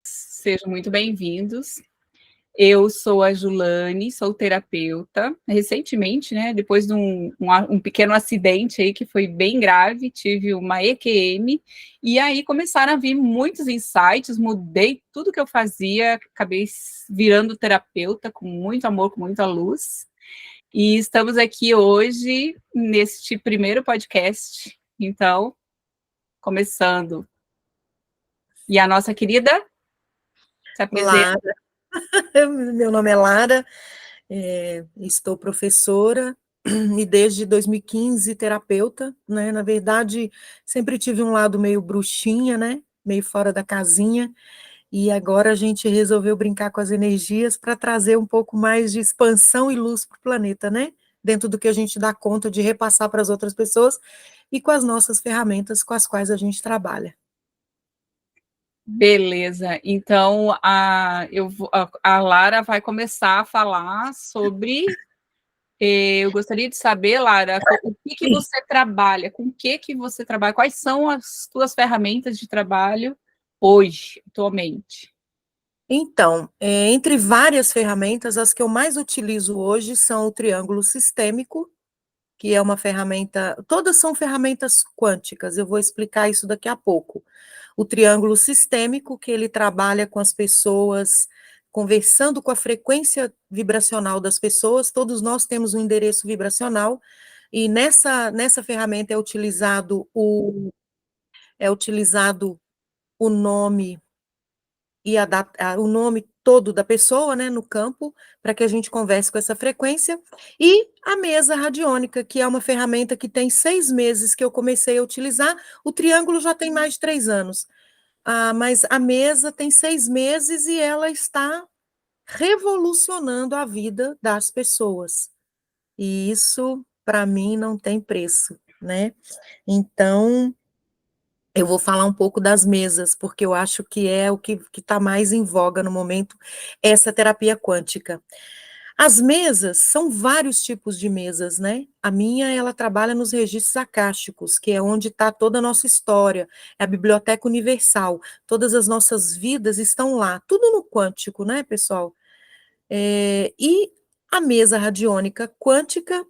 Sejam muito bem-vindos. Eu sou a Julane, sou terapeuta. Recentemente, né, depois de um pequeno acidente aí que foi bem grave, tive uma EQM, e aí começaram a vir muitos insights, mudei tudo que eu fazia, acabei virando terapeuta com muito amor, com muita luz. E estamos aqui hoje neste primeiro podcast, então, começando. E a nossa querida se apresenta. Lara, meu nome é Lara, estou professora e desde 2015 terapeuta, né? Na verdade, sempre tive um lado meio bruxinha, né? Meio fora da casinha, e agora a gente resolveu brincar com as energias para trazer um pouco mais de expansão e luz para o planeta, né? Dentro do que a gente dá conta de repassar para as outras pessoas e com as nossas ferramentas com as quais a gente trabalha. Beleza, então a Lara vai começar a falar sobre. Eu gostaria de saber, Lara, o que você trabalha, com o que você trabalha, quais são as suas ferramentas de trabalho hoje, atualmente? Então, entre várias ferramentas, as que eu mais utilizo hoje são o triângulo sistêmico, que é uma ferramenta, todas são ferramentas quânticas, eu vou explicar isso daqui a pouco. O triângulo sistêmico, que ele trabalha com as pessoas, conversando com a frequência vibracional das pessoas, todos nós temos um endereço vibracional, e nessa ferramenta é utilizado o nome e o nome todo da pessoa, né, no campo, para que a gente converse com essa frequência, e a mesa radiônica, que é uma ferramenta que tem 6 meses que eu comecei a utilizar, o triângulo já tem mais de 3 anos, mas a mesa tem 6 meses e ela está revolucionando a vida das pessoas, e isso, para mim, não tem preço, né, então eu vou falar um pouco das mesas, porque eu acho que é o que está mais em voga no momento, essa terapia quântica. As mesas são vários tipos de mesas, né? A minha, ela trabalha nos registros acásticos, que é onde está toda a nossa história, é a biblioteca universal, todas as nossas vidas estão lá, tudo no quântico, né, pessoal? E a mesa radiônica quântica,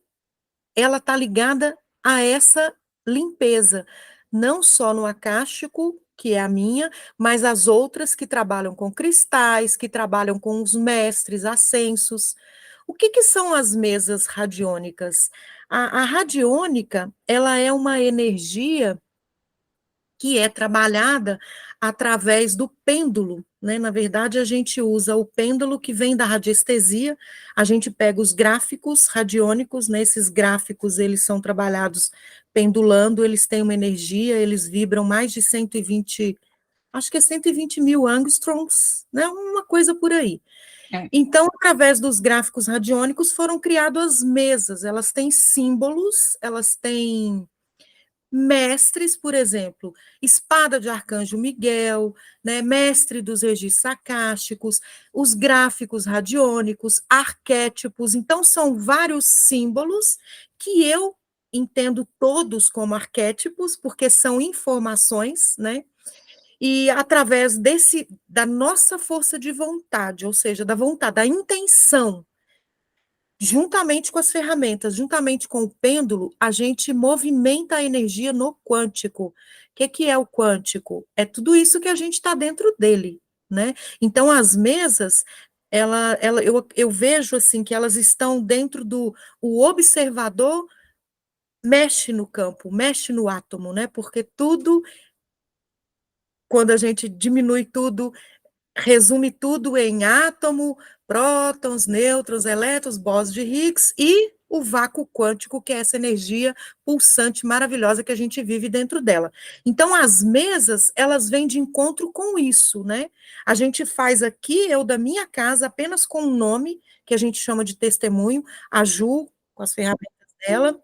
ela está ligada a essa limpeza, não só no acástico, que é a minha, mas as outras que trabalham com cristais, que trabalham com os mestres, ascensos. O que são as mesas radiônicas? A radiônica, ela é uma energia que é trabalhada através do pêndulo, né? Na verdade, a gente usa o pêndulo que vem da radiestesia, a gente pega os gráficos radiônicos, né? Esses gráficos, eles são trabalhados pendulando, eles têm uma energia, eles vibram mais de 120, acho que é 120 mil angstroms, né? Uma coisa por aí. É. Então, através dos gráficos radiônicos, foram criadas as mesas, elas têm símbolos, elas têm mestres, por exemplo, espada de arcanjo Miguel, né, mestre dos registros acásticos, os gráficos radiônicos, arquétipos, então são vários símbolos que eu entendo todos como arquétipos, porque são informações, né? E através da nossa força de vontade, ou seja, da vontade, da intenção, juntamente com as ferramentas, juntamente com o pêndulo, a gente movimenta a energia no quântico. O que é o quântico? É tudo isso que a gente está dentro dele, né? Então, as mesas, eu vejo assim que elas estão dentro o observador mexe no campo, mexe no átomo, né? Porque tudo, quando a gente diminui tudo, resume tudo em átomo, prótons, nêutrons, elétrons, bósons de Higgs e o vácuo quântico, que é essa energia pulsante maravilhosa que a gente vive dentro dela. Então, as mesas, elas vêm de encontro com isso, né? A gente faz aqui, eu da minha casa, apenas com um nome, que a gente chama de testemunho, a Ju, com as ferramentas dela,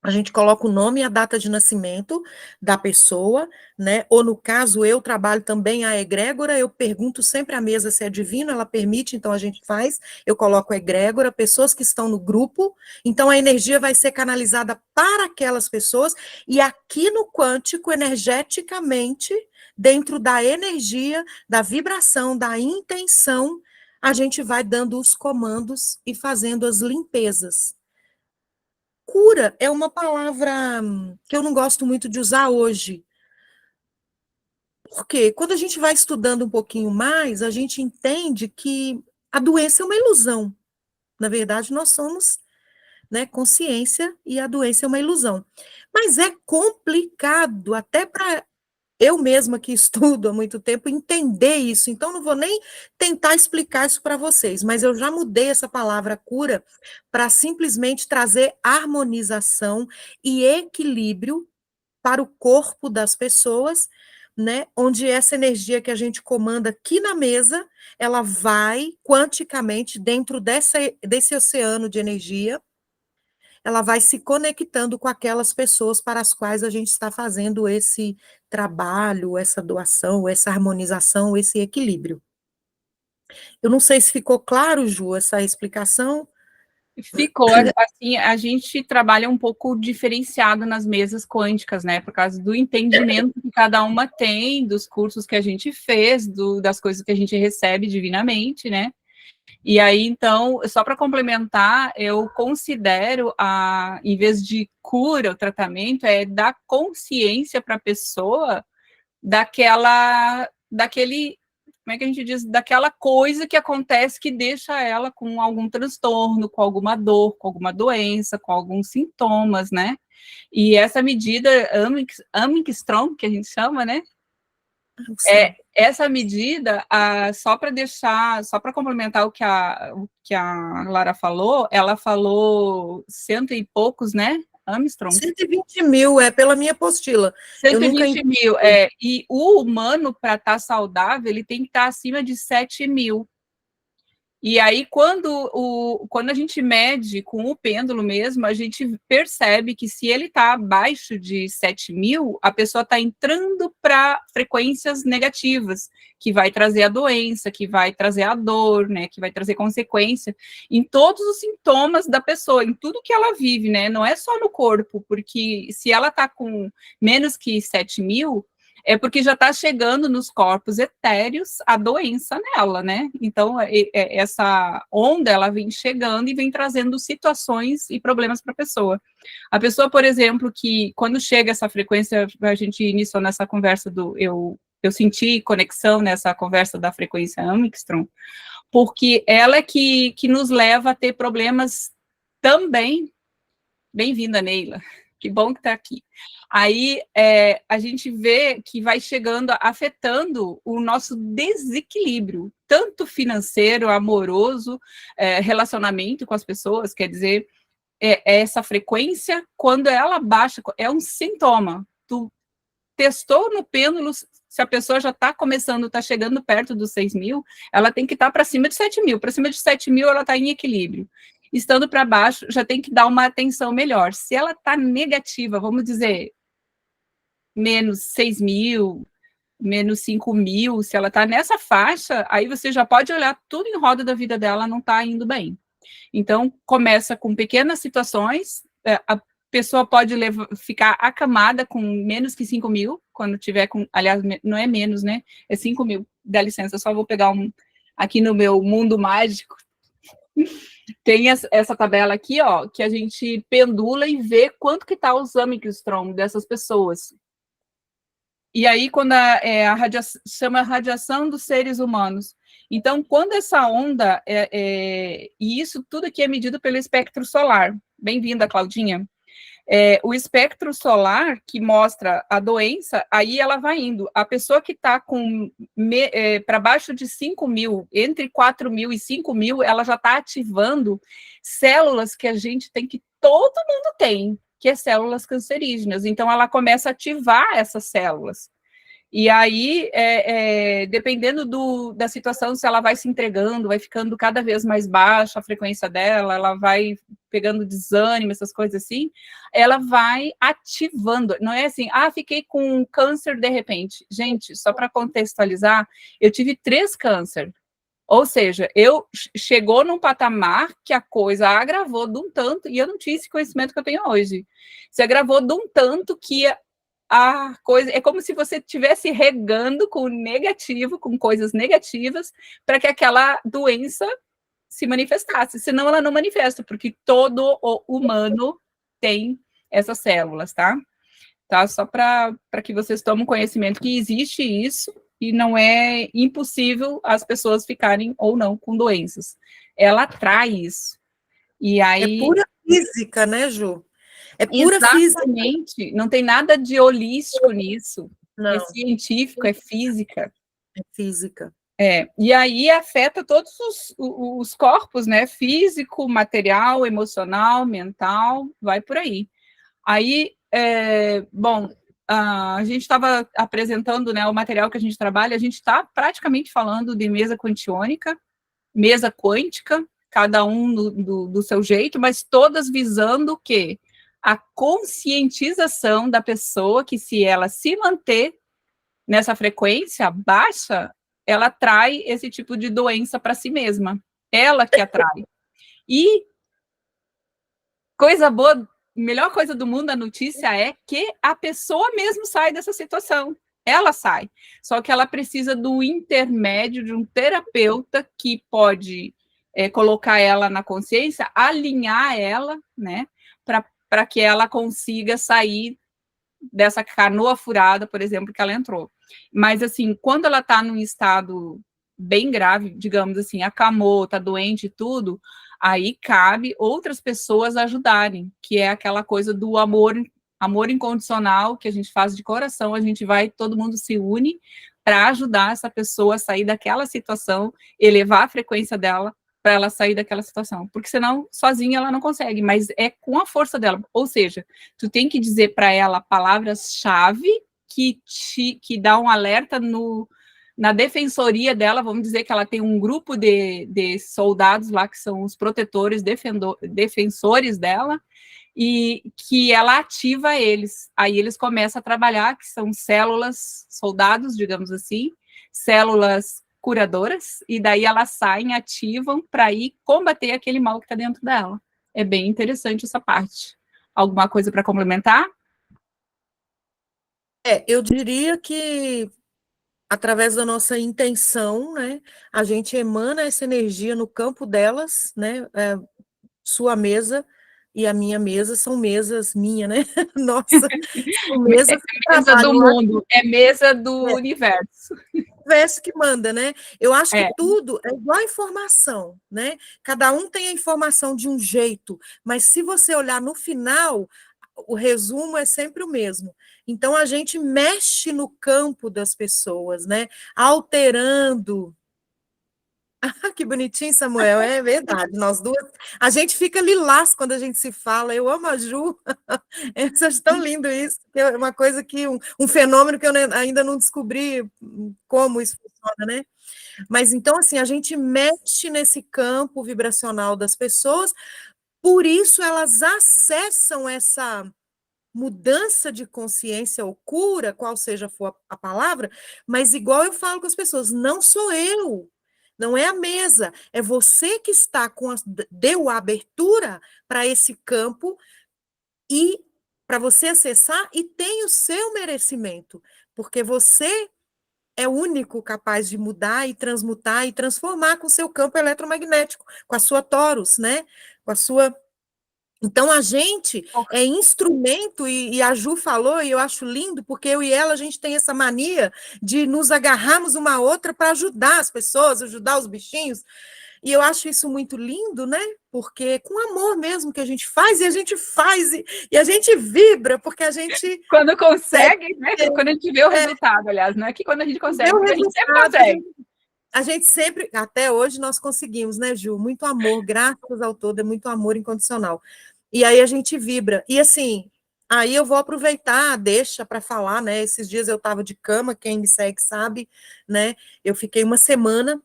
a gente coloca o nome e a data de nascimento da pessoa, né? Ou no caso, eu trabalho também a egrégora, eu pergunto sempre à mesa se é divino, ela permite, então a gente faz, eu coloco a egrégora, pessoas que estão no grupo, então a energia vai ser canalizada para aquelas pessoas, e aqui no quântico, energeticamente, dentro da energia, da vibração, da intenção, a gente vai dando os comandos e fazendo as limpezas. Cura é uma palavra que eu não gosto muito de usar hoje. Porque quando a gente vai estudando um pouquinho mais, a gente entende que a doença é uma ilusão. Na verdade, nós somos, né, consciência e a doença é uma ilusão. Mas é complicado até para eu mesma que estudo há muito tempo entender isso. Então, não vou nem tentar explicar isso para vocês, mas eu já mudei essa palavra cura para simplesmente trazer harmonização e equilíbrio para o corpo das pessoas, né? Onde essa energia que a gente comanda aqui na mesa, ela vai quanticamente dentro desse oceano de energia, ela vai se conectando com aquelas pessoas para as quais a gente está fazendo esse trabalho, essa doação, essa harmonização, esse equilíbrio. Eu não sei se ficou claro, Ju, essa explicação. Ficou, assim, a gente trabalha um pouco diferenciado nas mesas quânticas, né, por causa do entendimento que cada uma tem, dos cursos que a gente fez, das coisas que a gente recebe divinamente, né, e aí, então, só para complementar, eu considero, em vez de cura, o tratamento é dar consciência para a pessoa daquele, como é que a gente diz, daquela coisa que acontece que deixa ela com algum transtorno, com alguma dor, com alguma doença, com alguns sintomas, né? E essa medida Armstrong, que a gente chama, né? Essa medida, só para complementar o que a Lara falou, ela falou 100 e poucos, né? Armstrong. 120 mil, pela minha apostila. 120 mil, e o humano, para estar saudável, ele tem que estar acima de 7 mil. E aí, quando a gente mede com o pêndulo mesmo, a gente percebe que se ele está abaixo de 7 mil, a pessoa está entrando para frequências negativas, que vai trazer a doença, que vai trazer a dor, né, que vai trazer consequência em todos os sintomas da pessoa, em tudo que ela vive, né, não é só no corpo, porque se ela está com menos que 7 mil, é porque já está chegando nos corpos etéreos a doença nela, né? Então, essa onda, ela vem chegando e vem trazendo situações e problemas para a pessoa. A pessoa, por exemplo, que quando chega essa frequência, a gente iniciou nessa conversa eu senti conexão nessa conversa da frequência Armstrong, porque ela é que nos leva a ter problemas também. Bem-vinda, Neila. Que bom que está aqui. Aí a gente vê que vai chegando, afetando o nosso desequilíbrio, tanto financeiro, amoroso, relacionamento com as pessoas, quer dizer, essa frequência, quando ela baixa, é um sintoma. Tu testou no pêndulo, se a pessoa já está começando, está chegando perto dos 6 mil, ela tem que estar para cima de 7 mil. Para cima de 7 mil, ela está em equilíbrio. Estando para baixo, já tem que dar uma atenção melhor. Se ela está negativa, vamos dizer, menos 6 mil, menos 5 mil, se ela está nessa faixa, aí você já pode olhar tudo em roda da vida dela, não está indo bem. Então, começa com pequenas situações, a pessoa pode ficar acamada com menos que 5 mil, quando tiver com, aliás, não é menos, né? É 5 mil, dá licença, só vou pegar aqui no meu mundo mágico, tem essa tabela aqui, ó, que a gente pendula e vê quanto que está os Armstrong dessas pessoas. E aí, quando chama radiação dos seres humanos. Então, quando essa onda, e isso tudo aqui é medido pelo espectro solar. Bem-vinda, Claudinha. O espectro solar que mostra a doença, aí ela vai indo. A pessoa que está para baixo de 5 mil, entre 4 mil e 5 mil, ela já está ativando células que a gente tem, que todo mundo tem, que é células cancerígenas. Então, ela começa a ativar essas células. E aí, dependendo da situação, se ela vai se entregando, vai ficando cada vez mais baixa a frequência dela, ela vai pegando desânimo, essas coisas assim, ela vai ativando. Não é assim, fiquei com câncer de repente. Gente, só para contextualizar, eu tive 3 câncer. Ou seja, chegou num patamar que a coisa agravou de um tanto, e eu não tinha esse conhecimento que eu tenho hoje. Se agravou de um tanto que a coisa, é como se você estivesse regando com negativo, com coisas negativas, para que aquela doença se manifestasse, senão ela não manifesta, porque todo o humano tem essas células, tá? Tá? Só para que vocês tomem conhecimento que existe isso e não é impossível as pessoas ficarem ou não com doenças. Ela atrai isso. E aí... É pura física, né, Ju? É pura exatamente, física. Não tem nada de holístico nisso. Não. É científico, é física. É física. E aí afeta todos os corpos, né? Físico, material, emocional, mental, vai por aí. Aí, bom, a gente estava apresentando, né, o material que a gente trabalha, a gente está praticamente falando de mesa quantiônica, mesa quântica, cada um do seu jeito, mas todas visando o quê? A conscientização da pessoa que, se ela se manter nessa frequência baixa, ela atrai esse tipo de doença para si mesma. Ela que atrai. E coisa boa, melhor coisa do mundo, a notícia é que a pessoa mesmo sai dessa situação. Ela sai. Só que ela precisa do intermédio de um terapeuta que pode colocar ela na consciência, alinhar ela, né, para que ela consiga sair dessa canoa furada, por exemplo, que ela entrou. Mas, assim, quando ela está num estado bem grave, digamos assim, acamou, está doente e tudo, aí cabe outras pessoas ajudarem, que é aquela coisa do amor incondicional que a gente faz de coração, a gente vai, todo mundo se une para ajudar essa pessoa a sair daquela situação, elevar a frequência dela para ela sair daquela situação, porque senão sozinha ela não consegue, mas é com a força dela, ou seja, tu tem que dizer para ela palavras-chave que dá um alerta na defensoria dela, vamos dizer que ela tem um grupo de soldados lá, que são os protetores, defensores dela, e que ela ativa eles. Aí eles começam a trabalhar, que são células, soldados, digamos assim, células curadoras, e daí elas saem, ativam para ir combater aquele mal que está dentro dela. É bem interessante essa parte. Alguma coisa para complementar? Eu diria que, através da nossa intenção, né, a gente emana essa energia no campo delas, né, sua mesa e a minha mesa são mesas minha, né, nossa, são mesas que mesa do trabalham lá. mundo, é mesa do universo. O universo que manda, né? Eu acho que tudo é igual a informação, né? Cada um tem a informação de um jeito, mas se você olhar no final, o resumo é sempre o mesmo. Então, a gente mexe no campo das pessoas, né? Alterando. Ah, que bonitinho, Samuel, é verdade. Nós duas, a gente fica lilás quando a gente se fala. Eu amo a Ju. Vocês estão lindo isso. É uma coisa que um fenômeno que eu ainda não descobri como isso funciona, né? Mas então, assim, a gente mexe nesse campo vibracional das pessoas, por isso elas acessam essa mudança de consciência ou cura, qual seja for a palavra, mas igual eu falo com as pessoas, não sou eu, não é a mesa, é você que está deu a abertura para esse campo e para você acessar e tem o seu merecimento, porque você é o único capaz de mudar e transmutar e transformar com o seu campo eletromagnético, com a sua torus, né? Com a sua. Então, a gente é instrumento, e a Ju falou, e eu acho lindo, porque eu e ela, a gente tem essa mania de nos agarrarmos uma a outra para ajudar as pessoas, ajudar os bichinhos, e eu acho isso muito lindo, né? Porque é com amor mesmo que a gente faz, e a gente faz, e a gente vibra, porque a gente... Quando consegue, né? Quando a gente vê o resultado, aliás, não é que quando a gente consegue, porque a gente sempre consegue. A gente sempre, até hoje, nós conseguimos, né, Ju? Muito amor, graças ao todo, é muito amor incondicional. E aí a gente vibra. E assim, aí eu vou aproveitar, deixa para falar, né? Esses dias eu estava de cama, quem me segue sabe, né? Eu fiquei uma semana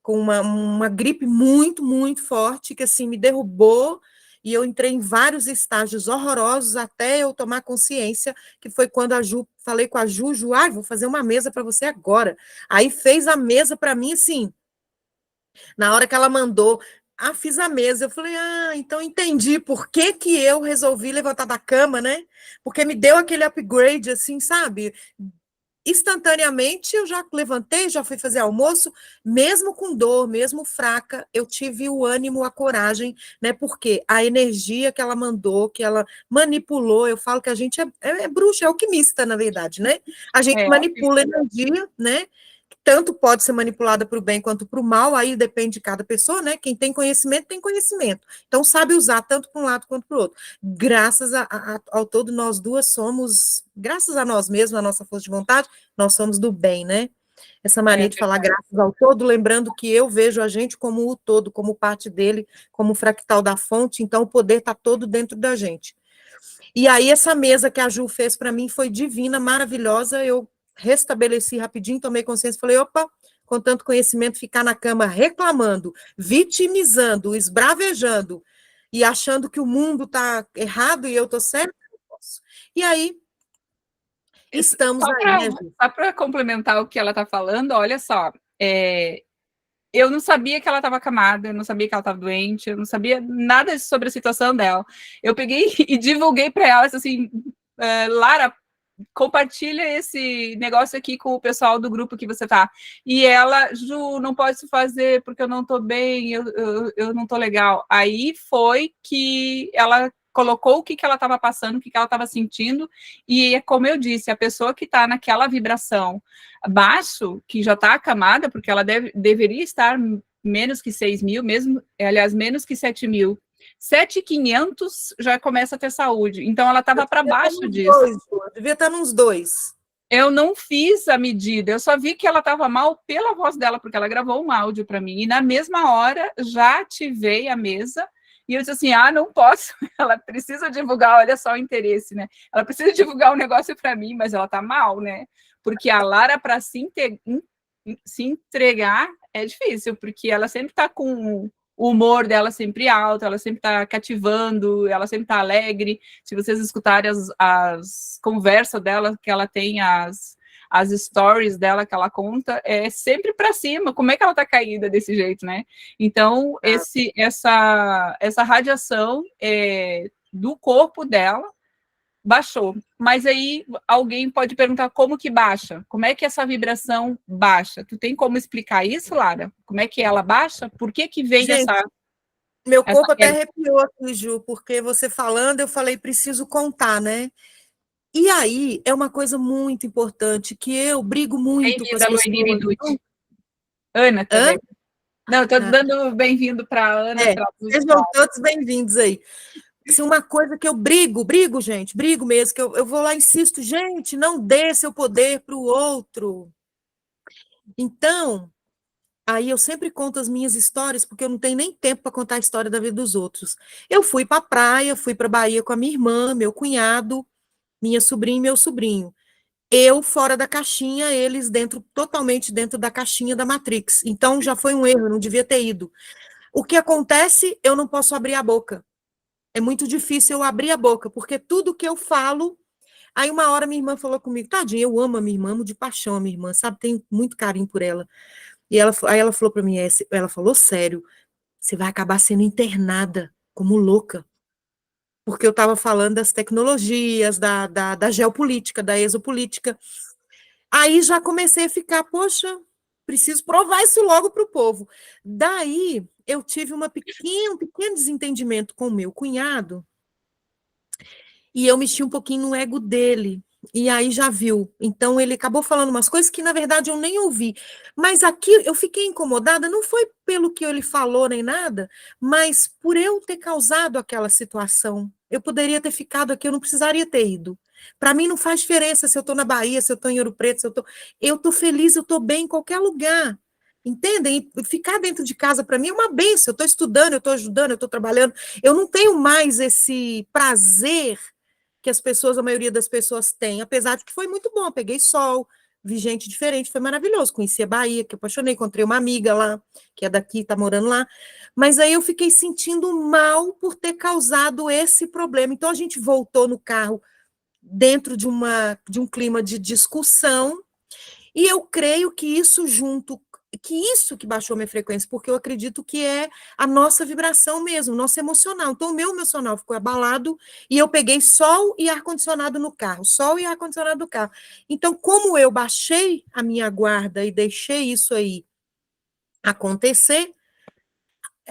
com uma gripe muito, muito forte, que assim me derrubou, e eu entrei em vários estágios horrorosos até eu tomar consciência, que foi quando a Ju, falei com a Ju, vou fazer uma mesa para você agora. Aí fez a mesa para mim, assim, na hora que ela mandou, fiz a mesa. Eu falei, então entendi por que que eu resolvi levantar da cama, né? Porque me deu aquele upgrade, assim, sabe? Instantaneamente eu já levantei, já fui fazer almoço, mesmo com dor, mesmo fraca, eu tive o ânimo, a coragem, né? Porque a energia que ela mandou, que ela manipulou, eu falo que a gente é bruxa, é alquimista, na verdade, né? A gente É, manipula energia, né? Tanto pode ser manipulada para o bem quanto para o mal, aí depende de cada pessoa, né? Quem tem conhecimento. Então, sabe usar tanto para um lado quanto para o outro. Graças ao todo, nós duas somos, graças a nós mesmos, a nossa força de vontade, nós somos do bem, né? Essa mania de falar graças ao todo, lembrando que eu vejo a gente como o todo, como parte dele, como o fractal da fonte, então o poder está todo dentro da gente. E aí, essa mesa que a Ju fez para mim foi divina, maravilhosa. Eu restabeleci rapidinho, tomei consciência, falei, opa, com tanto conhecimento, ficar na cama reclamando, vitimizando, esbravejando e achando que o mundo está errado e eu estou certo, não posso. E aí, estamos aí, né, Ju? Só para complementar o que ela está falando, olha só, eu não sabia que ela estava acamada, eu não sabia que ela estava doente, eu não sabia nada sobre a situação dela. Eu peguei e divulguei para ela, assim, Lara, compartilha esse negócio aqui com o pessoal do grupo que você tá. E ela, Ju, não posso fazer porque eu não tô bem, eu não tô legal. Aí foi que ela colocou o que ela estava passando, o que ela estava sentindo, e como eu disse, a pessoa que está naquela vibração baixo, que já está acamada, porque ela deveria estar menos que 6 mil, mesmo, aliás, menos que 7 mil, 7.500 já começa a ter saúde. Então, ela estava para baixo disso. Eu devia estar nos 2. Eu não fiz a medida, eu só vi que ela estava mal pela voz dela, porque ela gravou um áudio para mim. E na mesma hora, já ativei a mesa. E eu disse assim, não posso. Ela precisa divulgar, olha só o interesse, né? Ela precisa divulgar um negócio para mim, mas ela tá mal, né? Porque a Lara, para se entregar, é difícil, porque ela sempre está com o humor dela sempre alto, ela sempre está cativando, ela sempre está alegre. Se vocês escutarem as conversas dela, que ela tem, as stories dela que ela conta, é sempre para cima. Como é que ela está caída desse jeito, né? Então, essa radiação do corpo dela baixou. Mas aí alguém pode perguntar como que baixa? Como é que essa vibração baixa? Tu tem como explicar isso, Lara? Como é que ela baixa? Por que vem Gente, essa... Meu corpo até arrepiou aqui, Ju, porque você falando, eu falei, preciso contar, né? E aí, é uma coisa muito importante, que eu brigo muito com as pessoas. Ana também. Não, estou dando bem-vindo para a Ana. Sejam todos bem-vindos aí. Assim, uma coisa que eu brigo, gente, brigo mesmo, que eu vou lá e insisto, gente, não dê seu poder para o outro. Então, aí eu sempre conto as minhas histórias, porque eu não tenho nem tempo para contar a história da vida dos outros. Eu fui para a praia, fui para a Bahia com a minha irmã, meu cunhado, minha sobrinha e meu sobrinho. Eu fora da caixinha, eles totalmente dentro da caixinha da Matrix. Então já foi um erro, eu não devia ter ido. O que acontece, eu não posso abrir a boca. É muito difícil eu abrir a boca, porque tudo que eu falo. Aí uma hora minha irmã falou comigo, tadinha, eu amo a minha irmã, amo de paixão a minha irmã, sabe? Tenho muito carinho por ela. Aí ela falou para mim, ela falou sério, você vai acabar sendo internada como louca. Porque eu estava falando das tecnologias, da geopolítica, da exopolítica. Aí já comecei a ficar, poxa, preciso provar isso logo para o povo. Daí eu tive um pequeno desentendimento com o meu cunhado, e eu mexi um pouquinho no ego dele. E aí já viu. Então ele acabou falando umas coisas que, na verdade, eu nem ouvi. Mas aqui eu fiquei incomodada, não foi pelo que ele falou nem nada, mas por eu ter causado aquela situação. Eu poderia ter ficado aqui, eu não precisaria ter ido. Para mim não faz diferença se eu estou na Bahia, se eu estou em Ouro Preto, se eu estou feliz, eu estou bem em qualquer lugar. Entendem? E ficar dentro de casa para mim é uma benção. Eu estou estudando, eu estou ajudando, eu estou trabalhando. Eu não tenho mais esse prazer que a maioria das pessoas tem, apesar de que foi muito bom, peguei sol, vi gente diferente, foi maravilhoso, conheci a Bahia, que eu apaixonei, encontrei uma amiga lá, que é daqui, tá morando lá, mas aí eu fiquei sentindo mal por ter causado esse problema, então a gente voltou no carro dentro de um clima de discussão, e eu creio que isso junto que isso que baixou minha frequência, porque eu acredito que é a nossa vibração mesmo, nosso emocional. Então, o meu emocional ficou abalado e eu peguei sol e ar-condicionado no carro, sol e ar-condicionado no carro. Então, como eu baixei a minha guarda e deixei isso aí acontecer,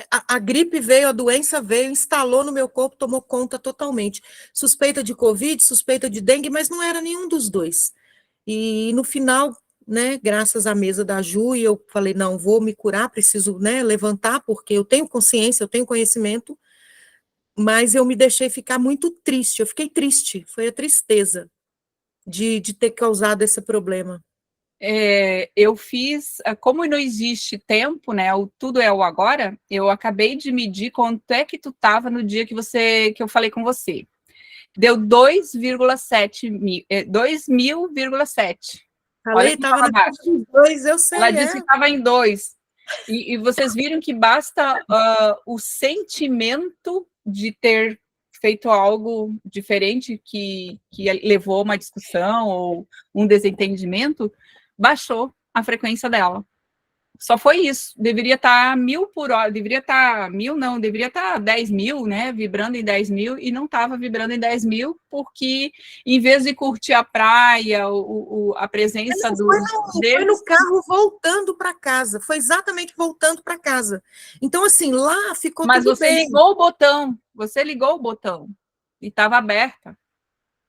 a gripe veio, a doença veio, instalou no meu corpo, tomou conta totalmente. Suspeita de Covid, suspeita de dengue, mas não era nenhum dos dois. E no final, né, graças à mesa da Ju, e eu falei, não, vou me curar, preciso, né, levantar, porque eu tenho consciência, eu tenho conhecimento, mas eu me deixei ficar muito triste, eu fiquei triste, foi a tristeza de ter causado esse problema. Eu fiz, como não existe tempo, né? O tudo é o agora. Eu acabei de medir quanto é que tu estava no dia que eu falei com você. Deu 2,7 mil, 2.000,7. Olha Falei, como estava estava na casa baixo. dos dois, eu Ela sei, disse que estava em 2. E vocês viram que basta o sentimento de ter feito algo diferente que levou a uma discussão ou um desentendimento, baixou a frequência dela. Só foi isso. Deveria estar 1.000 por hora, deveria estar 1.000, não, deveria estar 10.000, né? Vibrando em 10.000, e não estava vibrando em 10.000, porque em vez de curtir a praia, a presença foi deles. no carro voltando para casa, foi exatamente voltando para casa. Então, assim, lá ficou Mas tudo bem. Você ligou o botão, e estava aberta.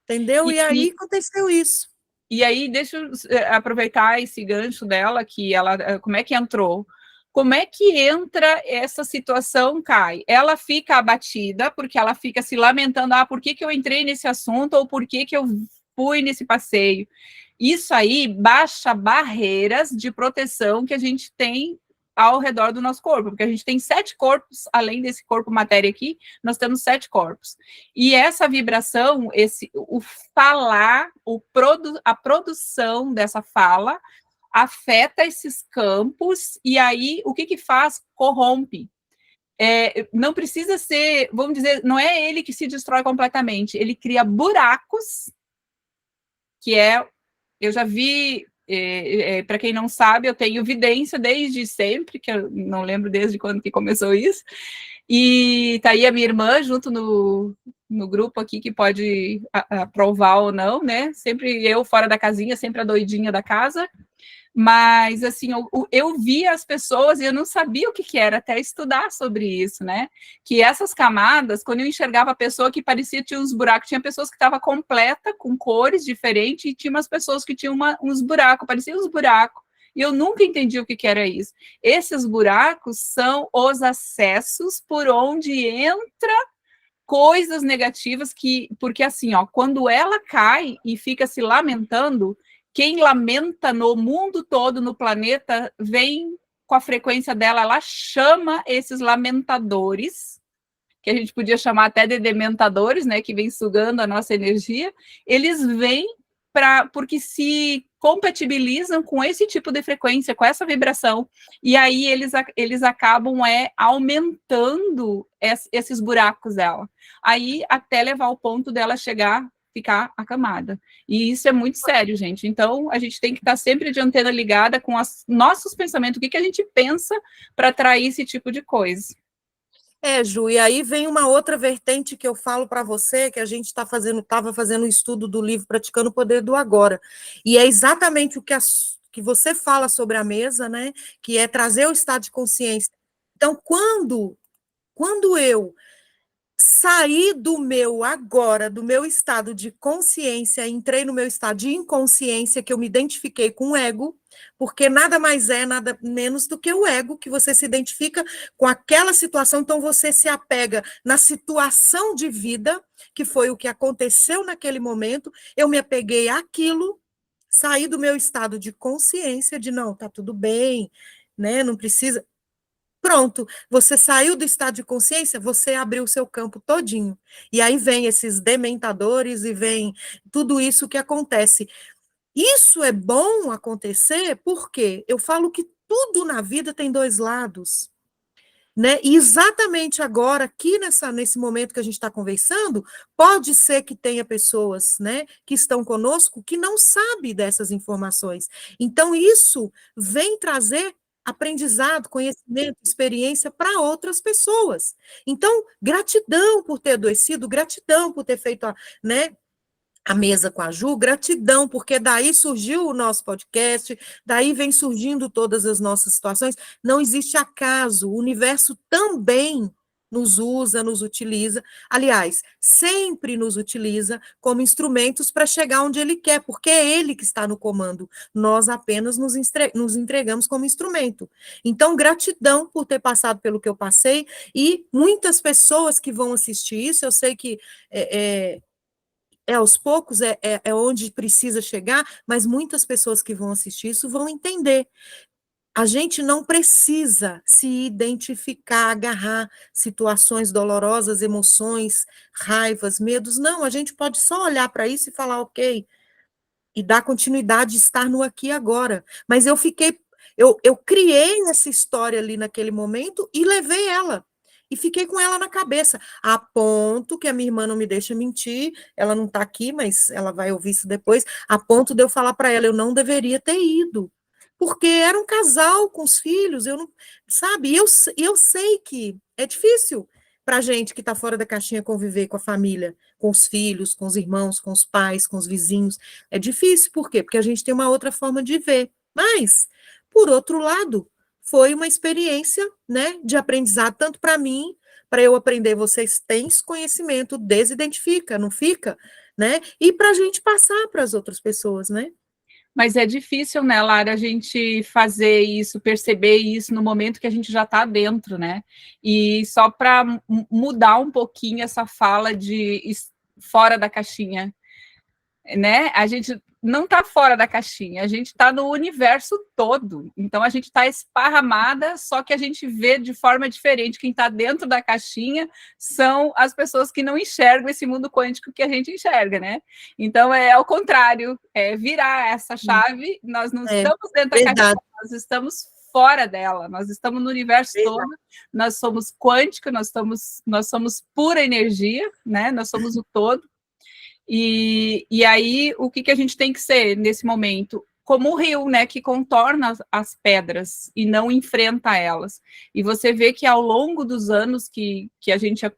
Entendeu? E aí aconteceu isso. E aí, deixa eu aproveitar esse gancho dela, que ela, como é que entrou? Como é que entra essa situação, Kai? Ela fica abatida, porque ela fica se lamentando, por que eu entrei nesse assunto, ou por que eu fui nesse passeio? Isso aí baixa barreiras de proteção que a gente tem ao redor do nosso corpo, porque a gente tem 7 corpos, além desse corpo matéria aqui, nós temos 7 corpos. E essa vibração, o falar, a produção dessa fala, afeta esses campos, e aí o que faz? Corrompe. Não precisa ser, vamos dizer, não é ele que se destrói completamente, ele cria buracos, eu já vi, para quem não sabe, eu tenho vidência desde sempre, que eu não lembro desde quando que começou isso, e tá aí a minha irmã junto no grupo aqui, que pode aprovar ou não, né? Sempre eu fora da casinha, sempre a doidinha da casa. Mas, assim, eu via as pessoas e eu não sabia o que era, até estudar sobre isso, né? Que essas camadas, quando eu enxergava a pessoa que parecia tinha uns buracos, tinha pessoas que estavam completa, com cores diferentes, e tinha umas pessoas que tinham uns buracos, pareciam uns buracos. E eu nunca entendi o que era isso. Esses buracos são os acessos por onde entra coisas negativas, porque assim, ó, quando ela cai e fica se lamentando, quem lamenta no mundo todo, no planeta, vem com a frequência dela, ela chama esses lamentadores, que a gente podia chamar até de dementadores, né, que vem sugando a nossa energia, eles vêm porque se compatibilizam com esse tipo de frequência, com essa vibração, e aí eles acabam aumentando esses buracos dela. Aí até levar ao ponto dela ficar acamada. E isso é muito sério, gente. Então, a gente tem que estar sempre de antena ligada com os nossos pensamentos, o que a gente pensa para atrair esse tipo de coisa. Ju, e aí vem uma outra vertente que eu falo para você, que a gente estava fazendo o estudo do livro Praticando o Poder do Agora, e é exatamente o que você fala sobre a mesa, né, que é trazer o estado de consciência. Então, quando eu saí do meu estado de consciência, entrei no meu estado de inconsciência, que eu me identifiquei com o ego, porque nada mais é, nada menos do que o ego, que você se identifica com aquela situação, então você se apega na situação de vida, que foi o que aconteceu naquele momento, eu me apeguei àquilo, saí do meu estado de consciência, de não, tá tudo bem, né, não precisa. Pronto, você saiu do estado de consciência, você abriu o seu campo todinho. E aí vem esses dementadores e vem tudo isso que acontece. Isso é bom acontecer porque eu falo que tudo na vida tem dois lados. Né? E exatamente agora, aqui nesse momento que a gente está conversando, pode ser que tenha pessoas, né, que estão conosco que não sabem dessas informações. Então, isso vem trazer aprendizado, conhecimento, experiência para outras pessoas. Então, gratidão por ter adoecido, gratidão por ter feito né, a mesa com a Ju, gratidão, porque daí surgiu o nosso podcast, daí vem surgindo todas as nossas situações. Não existe acaso, o universo também nos usa, nos utiliza, aliás, sempre nos utiliza como instrumentos para chegar onde ele quer, porque é ele que está no comando, nós apenas nos entregamos como instrumento. Então, gratidão por ter passado pelo que eu passei, e muitas pessoas que vão assistir isso, eu sei que aos poucos, é onde precisa chegar, mas muitas pessoas que vão assistir isso vão entender. A gente não precisa se identificar, agarrar situações dolorosas, emoções, raivas, medos. Não, a gente pode só olhar para isso e falar, ok, e dar continuidade, estar no aqui e agora. Mas eu criei essa história ali naquele momento e levei ela. E fiquei com ela na cabeça, a ponto que a minha irmã não me deixa mentir, ela não está aqui, mas ela vai ouvir isso depois, a ponto de eu falar para ela, eu não deveria ter ido, porque era um casal com os filhos, eu não, sabe, eu sei que é difícil para a gente que está fora da caixinha conviver com a família, com os filhos, com os irmãos, com os pais, com os vizinhos, é difícil, por quê? Porque a gente tem uma outra forma de ver, mas, por outro lado, foi uma experiência, né, de aprendizado, tanto para mim, para eu aprender, vocês têm esse conhecimento, desidentifica, não fica, né, e para a gente passar para as outras pessoas, né. Mas é difícil, né, Lara, a gente fazer isso, perceber isso no momento que a gente já está dentro, né? E só para mudar um pouquinho essa fala de fora da caixinha, né? A gente não está fora da caixinha, a gente está no universo todo. Então a gente está esparramada, só que a gente vê de forma diferente. Quem está dentro da caixinha são as pessoas que não enxergam esse mundo quântico que a gente enxerga, né? Então é ao contrário, é virar essa chave. Nós não estamos dentro da caixinha, nós estamos fora dela, nós estamos no universo todo, nós somos quântico, nós somos pura energia, né? Nós somos o todo. E aí, o que a gente tem que ser nesse momento? Como o rio, né, que contorna as pedras e não enfrenta elas. E você vê que ao longo dos anos que a gente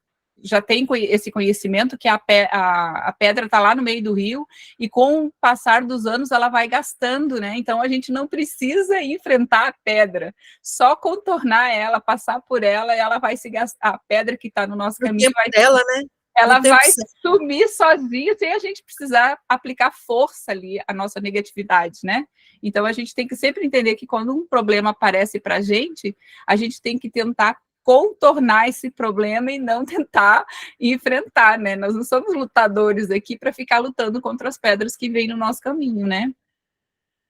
já tem esse conhecimento, que a pedra está lá no meio do rio, e com o passar dos anos ela vai gastando, né? Então a gente não precisa enfrentar a pedra, só contornar ela, passar por ela, e ela vai se gastar. A pedra que está no nosso caminho vai dela, né? Ela vai sumir sozinha sem a gente precisar aplicar força ali à nossa negatividade, né? Então, a gente tem que sempre entender que quando um problema aparece para a gente tem que tentar contornar esse problema e não tentar enfrentar, né? Nós não somos lutadores aqui para ficar lutando contra as pedras que vêm no nosso caminho, né?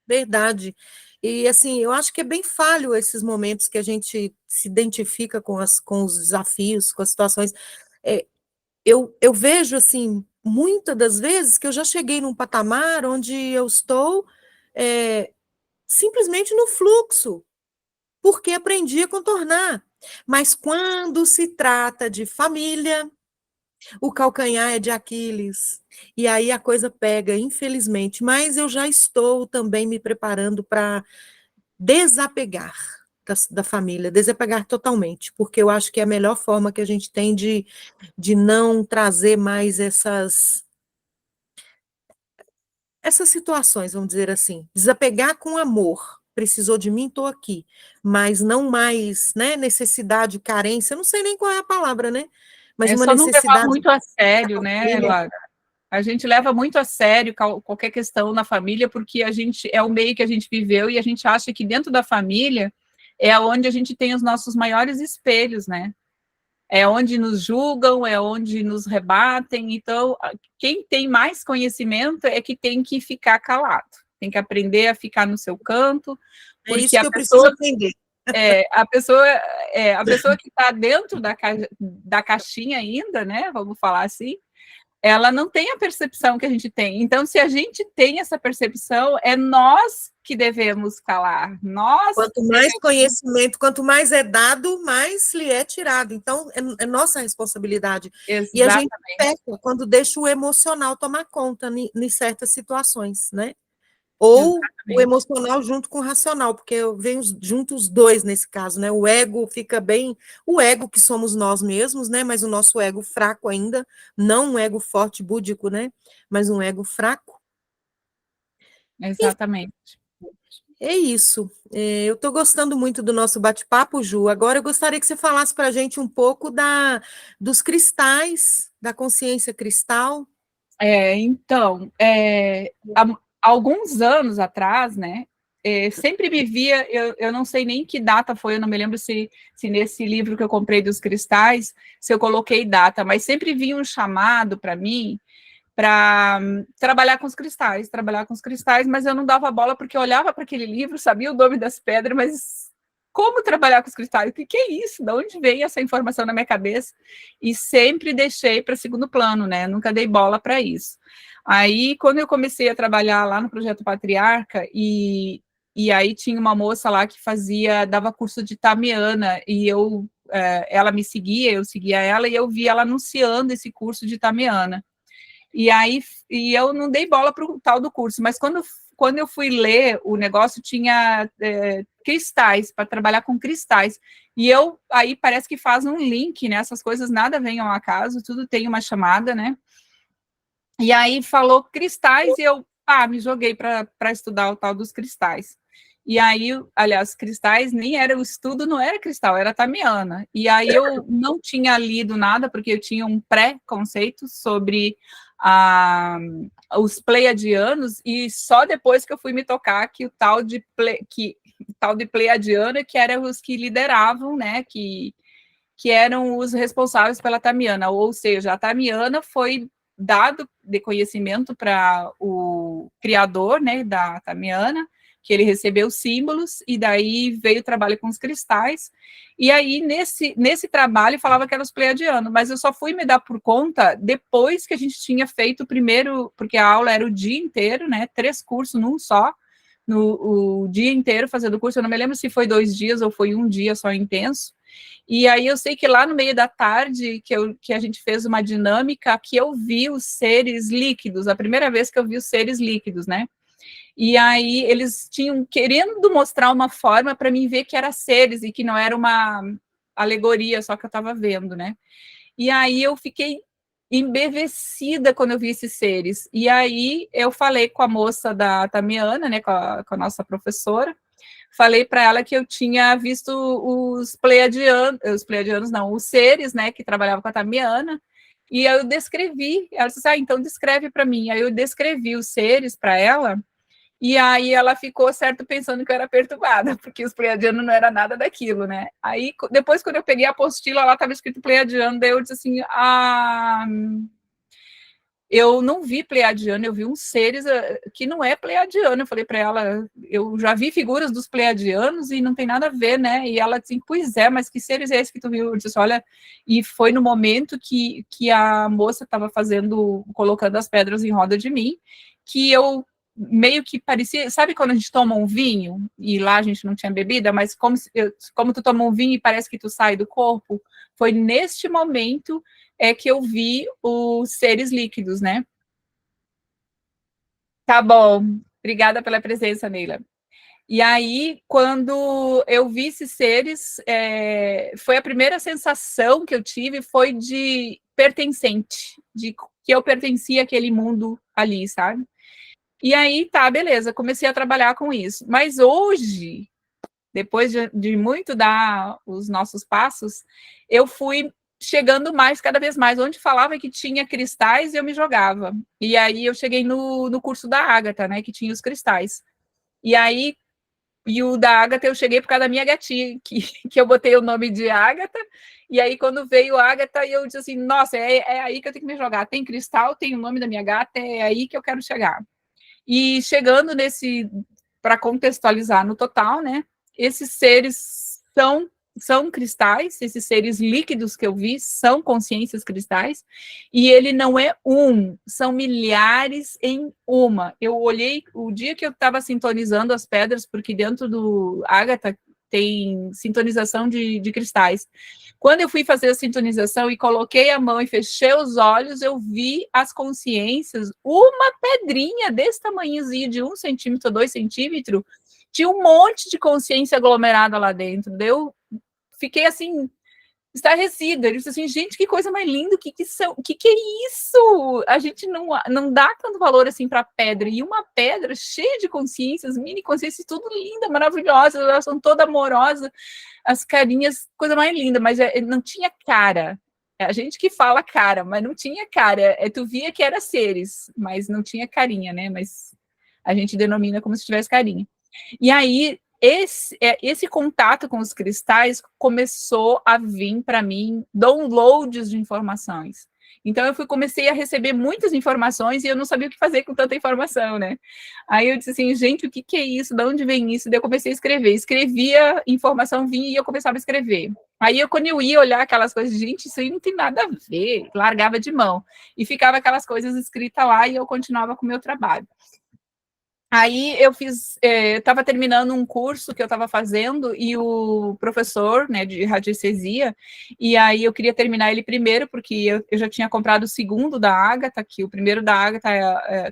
Verdade. E, assim, eu acho que é bem falho esses momentos que a gente se identifica com os desafios, com as situações. Eu vejo, assim, muitas das vezes que eu já cheguei num patamar onde eu estou simplesmente no fluxo, porque aprendi a contornar. Mas quando se trata de família, o calcanhar é de Aquiles, e aí a coisa pega, infelizmente. Mas eu já estou também me preparando para desapegar da família, desapegar totalmente, porque eu acho que é a melhor forma que a gente tem de não trazer mais essas situações, vamos dizer assim, desapegar com amor. Precisou de mim, estou aqui, mas não mais, né, necessidade, carência, não sei nem qual é a palavra, né, mas uma só não levar necessidade muito a sério, né, Lara? A gente leva muito a sério qualquer questão na família, porque a gente é o meio que a gente viveu e a gente acha que dentro da família é onde a gente tem os nossos maiores espelhos, né? É onde nos julgam, é onde nos rebatem. Então, quem tem mais conhecimento é que tem que ficar calado, tem que aprender a ficar no seu canto, porque isso que eu preciso aprender. A pessoa que está dentro da caixinha ainda, né? Vamos falar assim, ela não tem a percepção que a gente tem. Então, se a gente tem essa percepção, é nós que devemos calar. Quanto mais conhecimento, quanto mais é dado, mais lhe é tirado. Então, é nossa responsabilidade. Exatamente. E a gente peca quando deixa o emocional tomar conta em certas situações, né? ou o Exatamente. emocional junto com o racional, porque vem junto os dois nesse caso, né? O ego fica bem, o ego que somos nós mesmos, né? Mas o nosso ego fraco ainda, não um ego forte búdico, né? Mas um ego fraco. Exatamente. É isso. Eu estou gostando muito do nosso bate-papo, Ju. Agora eu gostaria que você falasse para a gente um pouco dos cristais, da consciência cristal. Então, há alguns anos atrás, né, sempre me via, eu não sei nem que data foi, eu não me lembro se nesse livro que eu comprei dos cristais, se eu coloquei data, mas sempre vinha um chamado para mim para trabalhar com os cristais, mas eu não dava bola porque eu olhava para aquele livro, sabia o nome das pedras, mas como trabalhar com os cristais? O que é isso? De onde veio essa informação na minha cabeça? E sempre deixei para segundo plano, né? Nunca dei bola para isso. Aí, quando eu comecei a trabalhar lá no Projeto Patriarca, e aí tinha uma moça lá que dava curso de Tamiana, e ela me seguia, eu seguia ela, e eu vi ela anunciando esse curso de Tamiana. E aí eu não dei bola para o tal do curso, mas quando eu fui ler o negócio, tinha cristais, para trabalhar com cristais. E aí parece que faz um link, né? Essas coisas nada vêm ao acaso, tudo tem uma chamada, né? E aí falou cristais e eu me joguei para estudar o tal dos cristais. E aí, aliás, cristais nem era o estudo, não era cristal, era tamiana. E aí eu não tinha lido nada, porque eu tinha um pré-conceito sobre os pleiadianos, e só depois que eu fui me tocar que o tal de pleiadiano, que eram os que lideravam, né, que eram os responsáveis pela tamiana, ou seja, a tamiana foi dado de conhecimento para o criador, né, da tamiana, que ele recebeu símbolos, e daí veio o trabalho com os cristais, e aí nesse trabalho falava que eram os pleiadianos, mas eu só fui me dar por conta depois que a gente tinha feito o primeiro, porque a aula era o dia inteiro, né, 3 cursos num só, o dia inteiro fazendo curso, eu não me lembro se foi 2 dias ou foi um dia só intenso, e aí eu sei que lá no meio da tarde, que a gente fez uma dinâmica, que eu vi os seres líquidos, a primeira vez que eu vi os seres líquidos, né? E aí eles tinham querendo mostrar uma forma para mim ver que era seres e que não era uma alegoria só que eu estava vendo, né? E aí eu fiquei embevecida quando eu vi esses seres. E aí eu falei com a moça da Tamiana, né, com a nossa professora, falei para ela que eu tinha visto os pleiadianos não, os seres, né, que trabalhavam com a Tamiana, e eu descrevi, ela disse, então descreve para mim, aí eu descrevi os seres para ela, e aí ela ficou certo pensando que eu era perturbada, porque os pleiadianos não era nada daquilo, né, aí depois quando eu peguei a apostila, lá estava escrito pleiadiano, daí eu disse assim, eu não vi pleiadiano, eu vi uns seres que não é pleiadiano. Eu falei para ela, eu já vi figuras dos pleiadianos e não tem nada a ver, né? E ela disse, pois é, mas que seres é esse que tu viu? Eu disse, olha, e foi no momento que a moça estava colocando as pedras em roda de mim, que eu meio que parecia, sabe quando a gente toma um vinho e lá a gente não tinha bebida, mas como tu toma um vinho e parece que tu sai do corpo, foi neste momento que eu vi os seres líquidos, né? Tá bom. Obrigada pela presença, Neila. E aí, quando eu vi esses seres, foi a primeira sensação que eu tive, foi de pertencente, de que eu pertencia àquele mundo ali, sabe? E aí, tá, beleza, comecei a trabalhar com isso. Mas hoje, depois de muito dar os nossos passos, eu fui chegando mais, cada vez mais. Onde falava que tinha cristais, eu me jogava. E aí eu cheguei no curso da Ágata, né, que tinha os cristais. E aí, e o da Ágata eu cheguei por causa da minha gatinha, que eu botei o nome de Ágata, e aí quando veio Ágata, eu disse assim, nossa, é aí que eu tenho que me jogar. Tem cristal, tem o nome da minha gata, é aí que eu quero chegar. E chegando para contextualizar no total, né? Esses seres são cristais, esses seres líquidos que eu vi são consciências cristais, e ele não é são milhares em uma. Eu olhei o dia que eu estava sintonizando as pedras, porque dentro do Ágata, tem sintonização de cristais. Quando eu fui fazer a sintonização e coloquei a mão e fechei os olhos, eu vi as consciências, uma pedrinha desse tamanhozinho, de 1 centímetro, 2 centímetros, tinha um monte de consciência aglomerada lá dentro. Eu fiquei assim, estarrecida. Ele disse assim, gente, que coisa mais linda, que é isso? A gente não dá tanto valor assim para pedra, e uma pedra cheia de consciências, mini consciências, tudo linda, maravilhosa, elas são todas amorosas, as carinhas, coisa mais linda, mas não tinha cara. É a gente que fala cara, mas não tinha cara. Tu via que era seres, mas não tinha carinha, né? Mas a gente denomina como se tivesse carinha. E aí, esse contato com os cristais começou a vir para mim downloads de informações. Então, comecei a receber muitas informações e eu não sabia o que fazer com tanta informação, né? Aí eu disse assim, gente, o que é isso? De onde vem isso? Daí eu comecei a escrever. Escrevia, informação vinha e eu começava a escrever. Aí, quando eu ia olhar aquelas coisas, gente, isso aí não tem nada a ver. Largava de mão. E ficava aquelas coisas escritas lá e eu continuava com o meu trabalho. Aí eu estava terminando um curso que eu estava fazendo e o professor, né, de radiestesia, e aí eu queria terminar ele primeiro, porque eu já tinha comprado o segundo da Ágata, que o primeiro da Ágata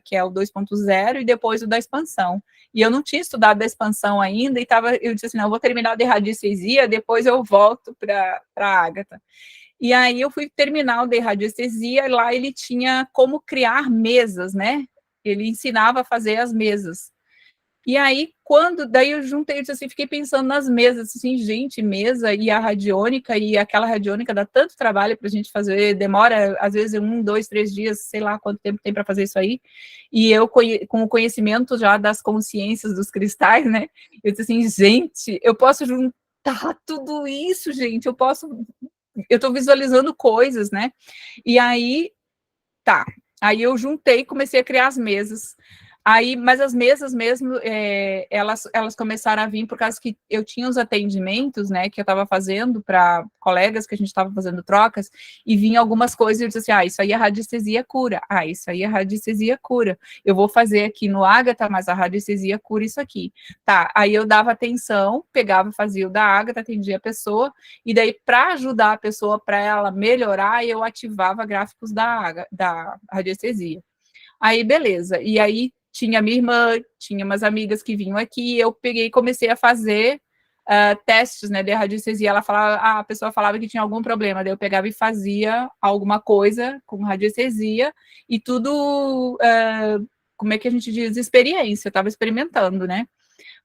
que é o 2.0, e depois o da expansão. E eu não tinha estudado da expansão ainda, e eu disse assim, não, eu vou terminar de radiestesia, depois eu volto para a Ágata. E aí eu fui terminar o de radiestesia, e lá ele tinha como criar mesas, né? Ele ensinava a fazer as mesas. E aí, daí eu juntei, eu disse assim, fiquei pensando nas mesas, assim, gente, mesa e a radiônica, e aquela radiônica dá tanto trabalho para a gente fazer, demora, às vezes, 1, 2, 3 dias, sei lá quanto tempo tem para fazer isso aí, e eu, com o conhecimento já das consciências dos cristais, né, eu disse assim, gente, eu posso juntar tudo isso, gente, eu estou visualizando coisas, né, e aí, tá. Aí eu juntei, comecei a criar as mesas. Aí, mas as mesas mesmo, elas começaram a vir por causa que eu tinha os atendimentos, né, que eu estava fazendo para colegas que a gente estava fazendo trocas, e vinha algumas coisas e eu disse assim, isso aí a radiestesia cura, isso aí a radiestesia cura. Eu vou fazer aqui no Ágata, mas a radiestesia cura isso aqui. Tá, aí eu dava atenção, pegava, fazia o da Ágata, atendia a pessoa, e daí para ajudar a pessoa, para ela melhorar, eu ativava gráficos da radiestesia. Aí, beleza. E aí, tinha minha irmã, tinha umas amigas que vinham aqui, eu peguei e comecei a fazer testes, né, de radiestesia. Ela falava, a pessoa falava que tinha algum problema, daí eu pegava e fazia alguma coisa com radiestesia, e tudo, como é que a gente diz? Experiência, eu estava experimentando, né?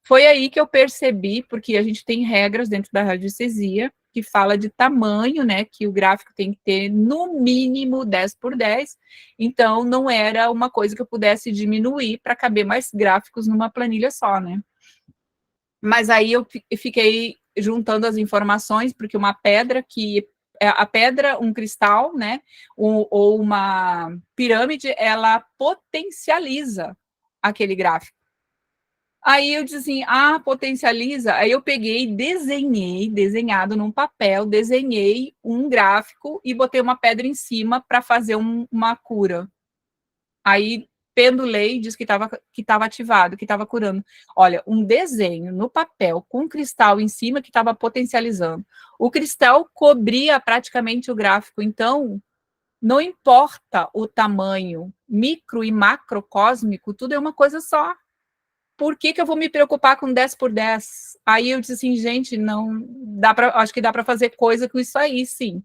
Foi aí que eu percebi, porque a gente tem regras dentro da radiestesia, que fala de tamanho, né, que o gráfico tem que ter no mínimo 10 por 10, então não era uma coisa que eu pudesse diminuir para caber mais gráficos numa planilha só, né. Mas aí eu fiquei juntando as informações, porque uma pedra a pedra, um cristal, né, ou uma pirâmide, ela potencializa aquele gráfico. Aí eu disse assim, potencializa. Aí eu peguei, desenhado num papel, desenhei um gráfico e botei uma pedra em cima para fazer uma cura. Aí pendulei, disse que estava ativado, que estava curando. Olha, um desenho no papel com um cristal em cima que estava potencializando. O cristal cobria praticamente o gráfico, então não importa o tamanho micro e macrocósmico, tudo é uma coisa só. Por que eu vou me preocupar com 10 por 10? Aí eu disse assim, gente, não dá para, acho que dá para fazer coisa com isso aí, sim.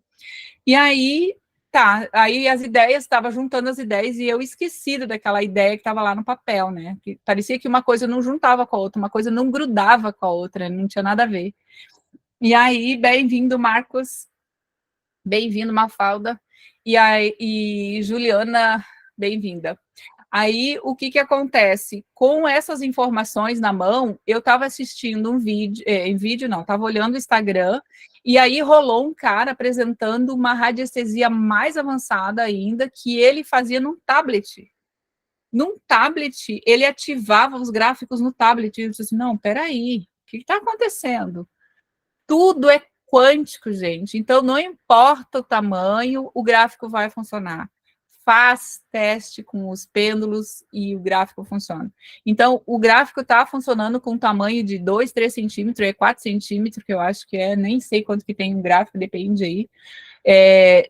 E aí, tá, aí as ideias, estava juntando as ideias e eu esqueci daquela ideia que estava lá no papel, né? Que parecia que uma coisa não juntava com a outra, uma coisa não grudava com a outra, não tinha nada a ver. E aí, bem-vindo, Marcos, bem-vindo, Mafalda, e Juliana, bem-vinda. Aí, o que acontece? Com essas informações na mão, eu estava assistindo um vídeo, estava olhando o Instagram, e aí rolou um cara apresentando uma radiestesia mais avançada ainda, que ele fazia num tablet. Num tablet, ele ativava os gráficos no tablet. E eu disse assim, não, peraí, o que está acontecendo? Tudo é quântico, gente. Então, não importa o tamanho, o gráfico vai funcionar. faz teste com os pêndulos e o gráfico funciona. Então, o gráfico está funcionando com um tamanho de 2, 3 centímetros, 4 centímetros, que eu acho que nem sei quanto que tem um gráfico, depende aí.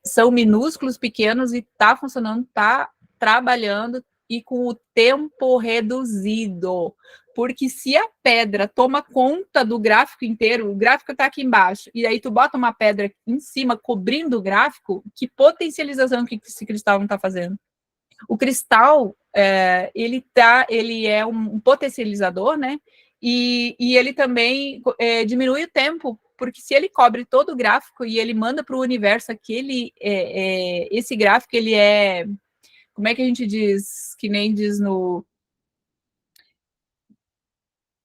São minúsculos, pequenos, e está funcionando, está trabalhando, e com o tempo reduzido. Porque se a pedra toma conta do gráfico inteiro, o gráfico está aqui embaixo, e aí tu bota uma pedra em cima, cobrindo o gráfico, que potencialização que esse cristal não está fazendo? O cristal, ele é um potencializador, né? E ele também diminui o tempo, porque se ele cobre todo o gráfico e ele manda para o universo esse gráfico, ele é... Como é que a gente diz? Que nem diz no...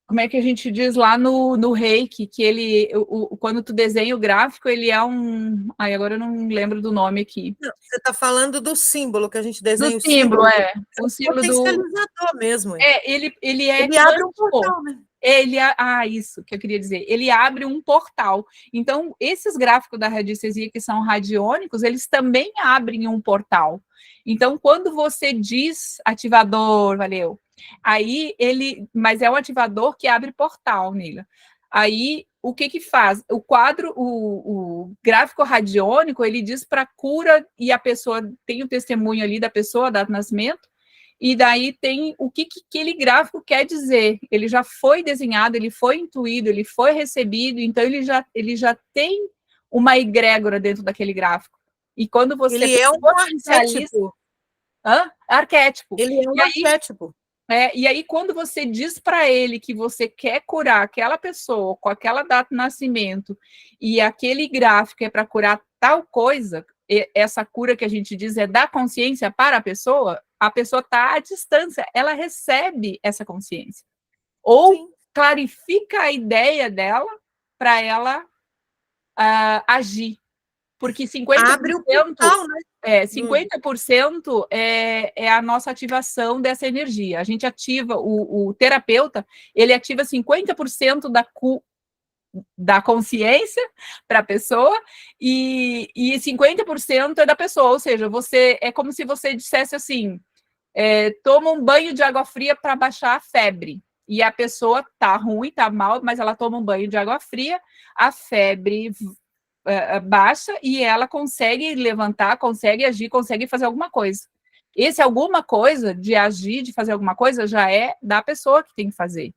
Como é que a gente diz lá no Reiki, que ele, quando tu desenha o gráfico, ele é um... Ai, agora eu não lembro do nome aqui. Não, você está falando do símbolo, que a gente desenha do o símbolo. O símbolo do... potencializador mesmo. Ele abre um portal, né? Isso que eu queria dizer. Ele abre um portal. Então, esses gráficos da radiestesia que são radiônicos, eles também abrem um portal. Então, quando você diz ativador, valeu, aí mas é um ativador que abre portal, Nila. Aí, o que faz? O quadro, o gráfico radiônico, ele diz para cura, e a pessoa tem o testemunho ali da pessoa, data de nascimento, e daí tem o que aquele gráfico quer dizer. Ele já foi desenhado, ele foi intuído, ele foi recebido, então ele já tem uma egrégora dentro daquele gráfico. E quando você... Ele é um arquétipo. Arquétipo. Ele é um arquétipo. E aí, quando você diz para ele que você quer curar aquela pessoa com aquela data de nascimento, e aquele gráfico é para curar tal coisa, essa cura que a gente diz é da consciência para a pessoa está à distância, ela recebe essa consciência. Ou Sim. clarifica a ideia dela para ela agir. Porque 50%, abre o portal, né? 50% é a nossa ativação dessa energia. A gente ativa, o terapeuta, ele ativa 50% da consciência para a pessoa e 50% é da pessoa, ou seja, é como se você dissesse assim, toma um banho de água fria para baixar a febre, e a pessoa tá ruim, tá mal, mas ela toma um banho de água fria, a febre baixa e ela consegue levantar, consegue agir, consegue fazer alguma coisa. Esse alguma coisa de agir, de fazer alguma coisa, já é da pessoa que tem que fazer.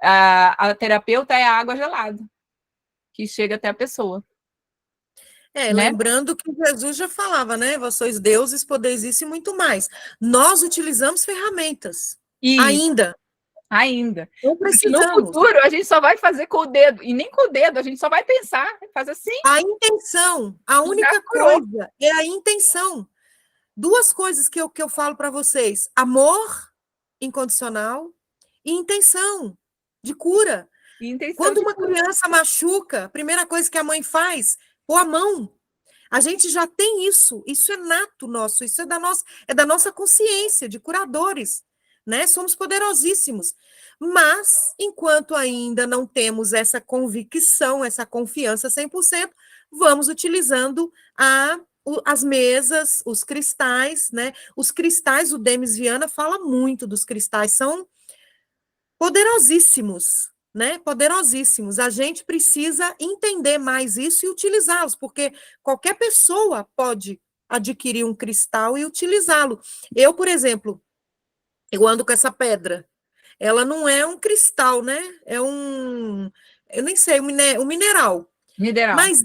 A terapeuta é a água gelada, que chega até a pessoa. Né? Lembrando que Jesus já falava, né? Vós sois deuses, podeis isso e muito mais. Nós utilizamos ferramentas. Ainda. Não precisamos. No futuro, a gente só vai fazer com o dedo. E nem com o dedo, a gente só vai pensar, faz assim. A intenção. A única coisa é a intenção. Duas coisas que eu falo para vocês. Amor incondicional e intenção de cura. Quando uma criança machuca, a primeira coisa que a mãe faz, pôr a mão. A gente já tem isso. Isso é nato nosso. Isso é da nossa consciência de curadores. Né? Somos poderosíssimos. Mas, enquanto ainda não temos essa convicção, essa confiança 100%, vamos utilizando as mesas, os cristais, né? Os cristais, o Demis Viana fala muito dos cristais, são poderosíssimos, né? Poderosíssimos. A gente precisa entender mais isso e utilizá-los, porque qualquer pessoa pode adquirir um cristal e utilizá-lo. Eu, por exemplo, eu ando com essa pedra. Ela não é um cristal, né? É eu nem sei, um mineral. Mas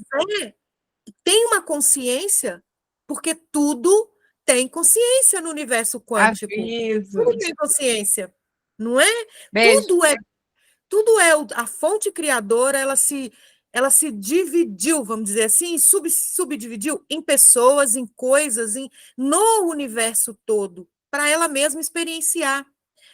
tem uma consciência, porque tudo tem consciência no universo quântico. Tudo tem consciência, não é? Tudo é a fonte criadora, ela se dividiu, vamos dizer assim, subdividiu em pessoas, em coisas, no universo todo, para ela mesma experienciar.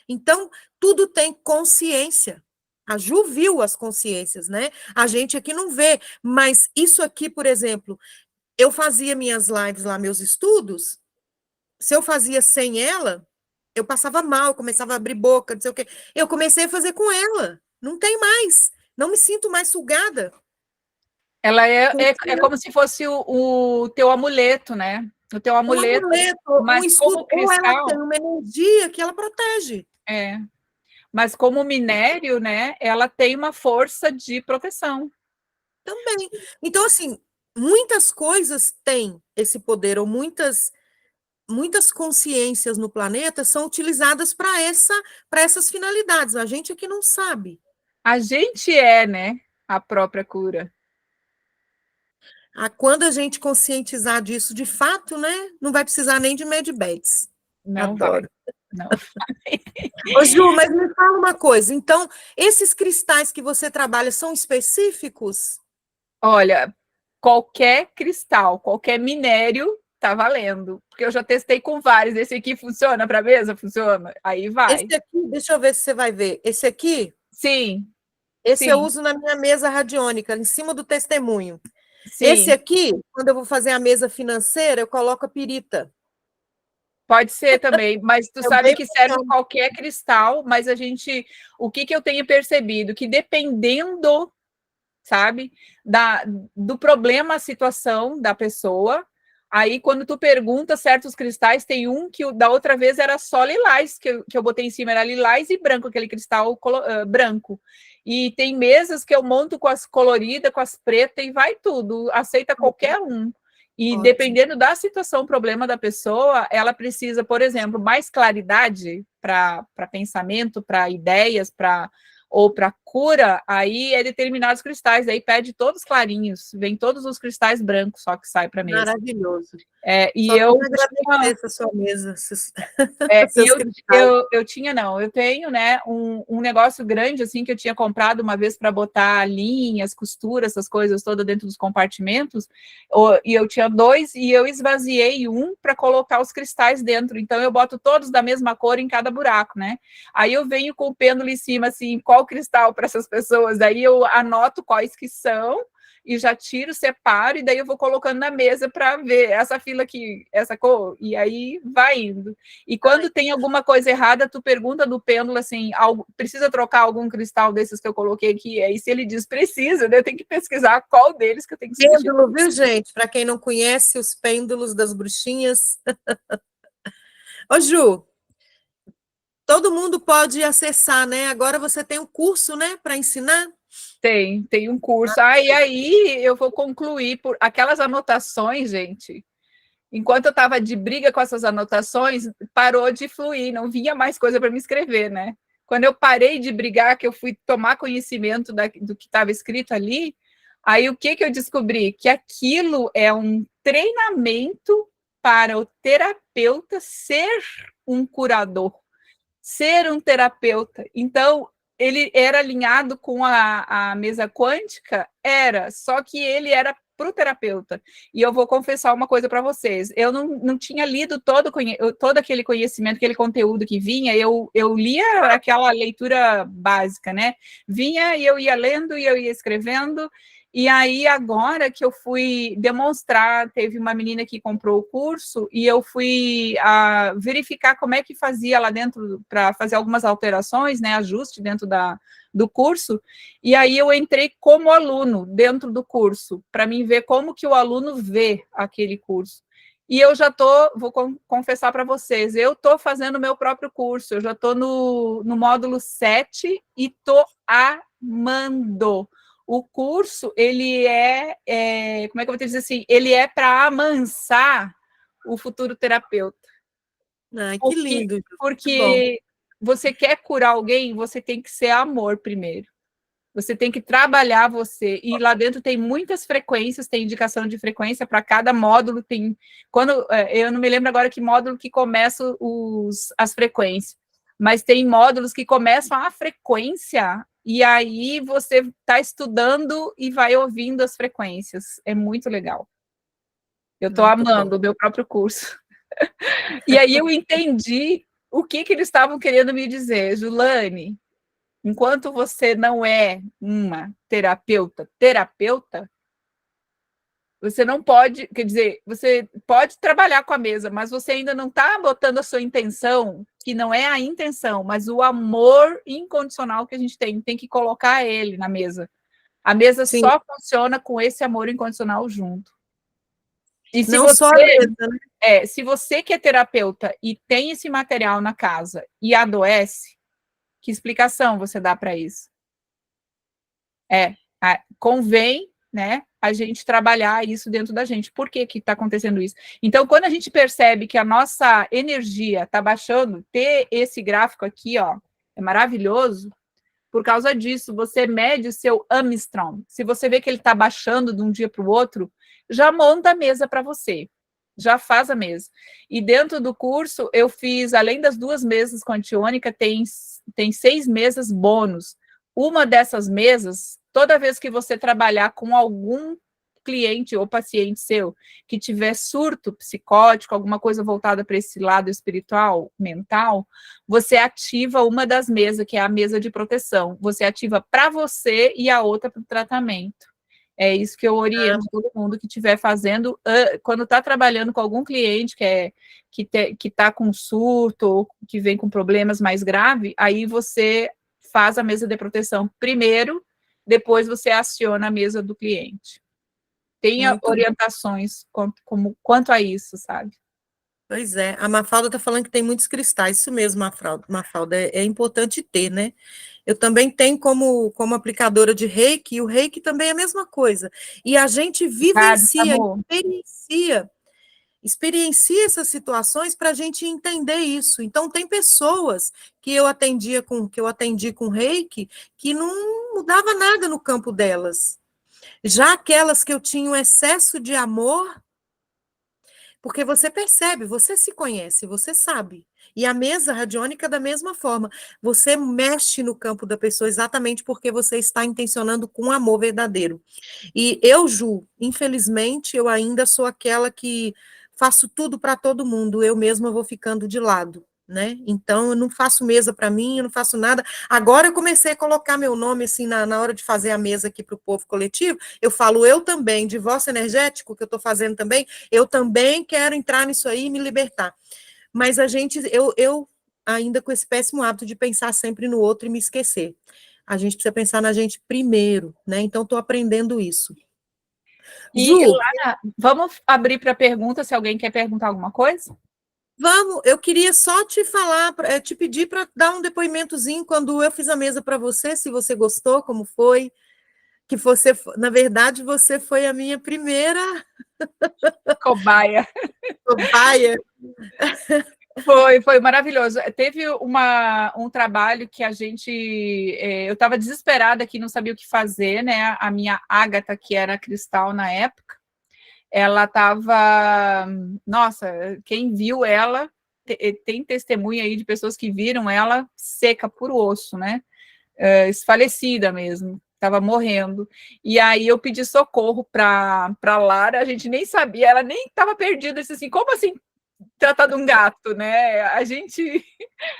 Então, tudo tem consciência. A Ju viu as consciências, né? A gente aqui não vê, mas isso aqui, por exemplo, eu fazia minhas lives lá, meus estudos, se eu fazia sem ela, eu passava mal, começava a abrir boca, não sei o quê. Eu comecei a fazer com ela. Não tem mais. Não me sinto mais sugada. Ela é como se fosse o teu amuleto, né? o teu Um amuleto, amuleto, um mas escudo, como ou ela tem cristal, uma energia que ela protege. mas como minério, né, ela tem uma força de proteção. Também. Então, assim, muitas coisas têm esse poder, ou muitas consciências no planeta são utilizadas para essas finalidades. A gente aqui não sabe. A gente é, né, a própria cura. Quando a gente conscientizar disso de fato, né, não vai precisar nem de medbeds. Não vai, Adoro. não. Ô, Ju, mas me fala uma coisa. Então, esses cristais que você trabalha são específicos? Olha, qualquer cristal, qualquer minério tá valendo, porque eu já testei com vários. Esse aqui funciona para mesa? Funciona. Aí vai. Esse aqui, deixa eu ver se você vai ver. Esse aqui, Sim, esse eu sim, uso na minha mesa radiônica, em cima do testemunho. Esse sim. aqui, quando eu vou fazer a mesa financeira, eu coloco a pirita. Pode ser também, mas tu sabe Também que serve funciona. qualquer cristal, mas o que que eu tenho percebido? Que dependendo, sabe, do problema, a situação da pessoa, aí quando tu pergunta certos cristais, tem um que da outra vez era só lilás, que eu botei em cima, era lilás e branco, aquele cristal branco. E tem mesas que eu monto com as coloridas, com as pretas, e vai tudo, aceita qualquer um. E Ótimo. dependendo da situação, problema da pessoa, ela precisa, por exemplo, mais claridade para pensamento, para ideias, ou para cura, aí é determinados cristais, aí pede todos clarinhos, vem todos os cristais brancos só que sai para a mesa. Maravilhoso. E Só eu tenho a agradecer essa sua mesa, e seus cristais. eu tenho, né, um negócio grande, assim, que eu tinha comprado uma vez para botar linhas, costuras, essas coisas todas dentro dos compartimentos, e eu tinha dois, e eu esvaziei um para colocar os cristais dentro, então eu boto todos da mesma cor em cada buraco, né, aí eu venho com o pêndulo em cima, assim, qual cristal para essas pessoas, aí eu anoto quais que são, e já tiro, separo, e daí eu vou colocando na mesa para ver essa fila aqui, essa cor, e aí vai indo. E quando tem alguma coisa errada, tu pergunta do pêndulo assim, precisa trocar algum cristal desses que eu coloquei aqui? Aí se ele diz precisa, eu tenho que pesquisar qual deles que eu tenho que substituir. Pêndulo, viu, gente? Para quem não conhece os pêndulos das bruxinhas. Ô, Ju, todo mundo pode acessar, né? Agora você tem um curso, né, para ensinar? Tem um curso. E aí eu vou concluir por aquelas anotações, gente. Enquanto eu estava de briga com essas anotações, parou de fluir, não vinha mais coisa para me escrever, né? Quando eu parei de brigar, que eu fui tomar conhecimento do que estava escrito ali, aí o que eu descobri? Que aquilo é um treinamento para o terapeuta ser um curador, ser um terapeuta. Então, ele era alinhado com a mesa quântica? Era, só que ele era para o terapeuta. E eu vou confessar uma coisa para vocês: eu não tinha lido todo aquele conhecimento, aquele conteúdo que vinha, eu lia aquela leitura básica, né? Vinha e eu ia lendo e eu ia escrevendo. E aí, agora que eu fui demonstrar, teve uma menina que comprou o curso e eu fui verificar como é que fazia lá dentro para fazer algumas alterações, né, ajuste dentro do curso, e aí eu entrei como aluno dentro do curso, para mim ver como que o aluno vê aquele curso. E eu já vou confessar para vocês, eu estou fazendo o meu próprio curso, eu já estou no módulo 7 e estou amando. O curso, ele como é que eu vou te dizer assim, ele é para amansar o futuro terapeuta. Ai, que lindo, que bom. Porque você quer curar alguém, você tem que ser amor primeiro. Você tem que trabalhar você. E lá dentro tem muitas frequências, tem indicação de frequência para cada módulo. Eu não me lembro agora que módulo que começa as frequências, mas tem módulos que começam a frequência e aí você está estudando e vai ouvindo as frequências. É muito legal. Eu estou Muito bom. amando o meu próprio curso. E aí eu entendi o que eles estavam querendo me dizer. Julane, enquanto você não é uma terapeuta, você não pode, quer dizer, você pode trabalhar com a mesa, mas você ainda não está botando a sua intenção, que não é a intenção, mas o amor incondicional que a gente tem que colocar ele na mesa. A mesa Sim. só funciona com esse amor incondicional junto. E se Não você, só a mesa, né? se você que é terapeuta e tem esse material na casa e adoece, que explicação você dá para isso? Convém, né, a gente trabalhar isso dentro da gente. Por que está acontecendo isso? Então, quando a gente percebe que a nossa energia está baixando, ter esse gráfico aqui, ó, é maravilhoso. Por causa disso, você mede o seu Armstrong. Se você vê que ele está baixando de um dia para o outro, já monta a mesa para você. Já faz a mesa. E dentro do curso, eu fiz, além das 2 mesas com antiônica, tem 6 mesas bônus. Uma dessas mesas, toda vez que você trabalhar com algum cliente ou paciente seu que tiver surto psicótico, alguma coisa voltada para esse lado espiritual, mental, você ativa uma das mesas, que é a mesa de proteção. Você ativa para você e a outra para o tratamento. É isso que eu oriento todo mundo que estiver fazendo, quando está trabalhando com algum cliente que está com surto ou que vem com problemas mais graves, aí você faz a mesa de proteção primeiro, depois você aciona a mesa do cliente. Tenha Muito orientações quanto a isso, sabe? Pois é, a Mafalda está falando que tem muitos cristais, isso mesmo, Mafalda, é importante ter, né? Eu também tenho como aplicadora de reiki, e o reiki também é a mesma coisa. E a gente vivencia, experiencia essas situações para a gente entender isso. Então, tem pessoas que eu atendi com reiki que não mudava nada no campo delas. Já aquelas que eu tinha um excesso de amor, porque você percebe, você se conhece, você sabe. E a mesa radiônica da mesma forma. Você mexe no campo da pessoa exatamente porque você está intencionando com amor verdadeiro. E eu, Ju, infelizmente, eu ainda sou aquela que faço tudo para todo mundo, eu mesma vou ficando de lado. Né? Então, eu não faço mesa para mim, eu não faço nada. Agora eu comecei a colocar meu nome assim na hora de fazer a mesa aqui para o povo coletivo. Eu falo eu também, divórcio energético, que eu estou fazendo também, eu também quero entrar nisso aí e me libertar. Mas eu ainda com esse péssimo hábito de pensar sempre no outro e me esquecer. A gente precisa pensar na gente primeiro, né? Então, estou aprendendo isso. E, Ju, Lana, vamos abrir para pergunta, se alguém quer perguntar alguma coisa? vamos, eu queria só te falar, te pedir para dar um depoimentozinho quando eu fiz a mesa para você, se você gostou, como foi, que você, na verdade, você foi a minha primeira Cobaia. cobaia. Foi maravilhoso. Teve um trabalho que a gente. Eu estava desesperada aqui, não sabia o que fazer, né? A minha Ágata, que era cristal na época, ela estava. Nossa, quem viu ela, tem testemunha aí de pessoas que viram ela seca por osso, né? Esfalecida mesmo. Estava morrendo. E aí eu pedi socorro para Lara, a gente nem sabia, ela nem estava perdida. Eu disse assim: como assim tratar de um gato, né? A gente.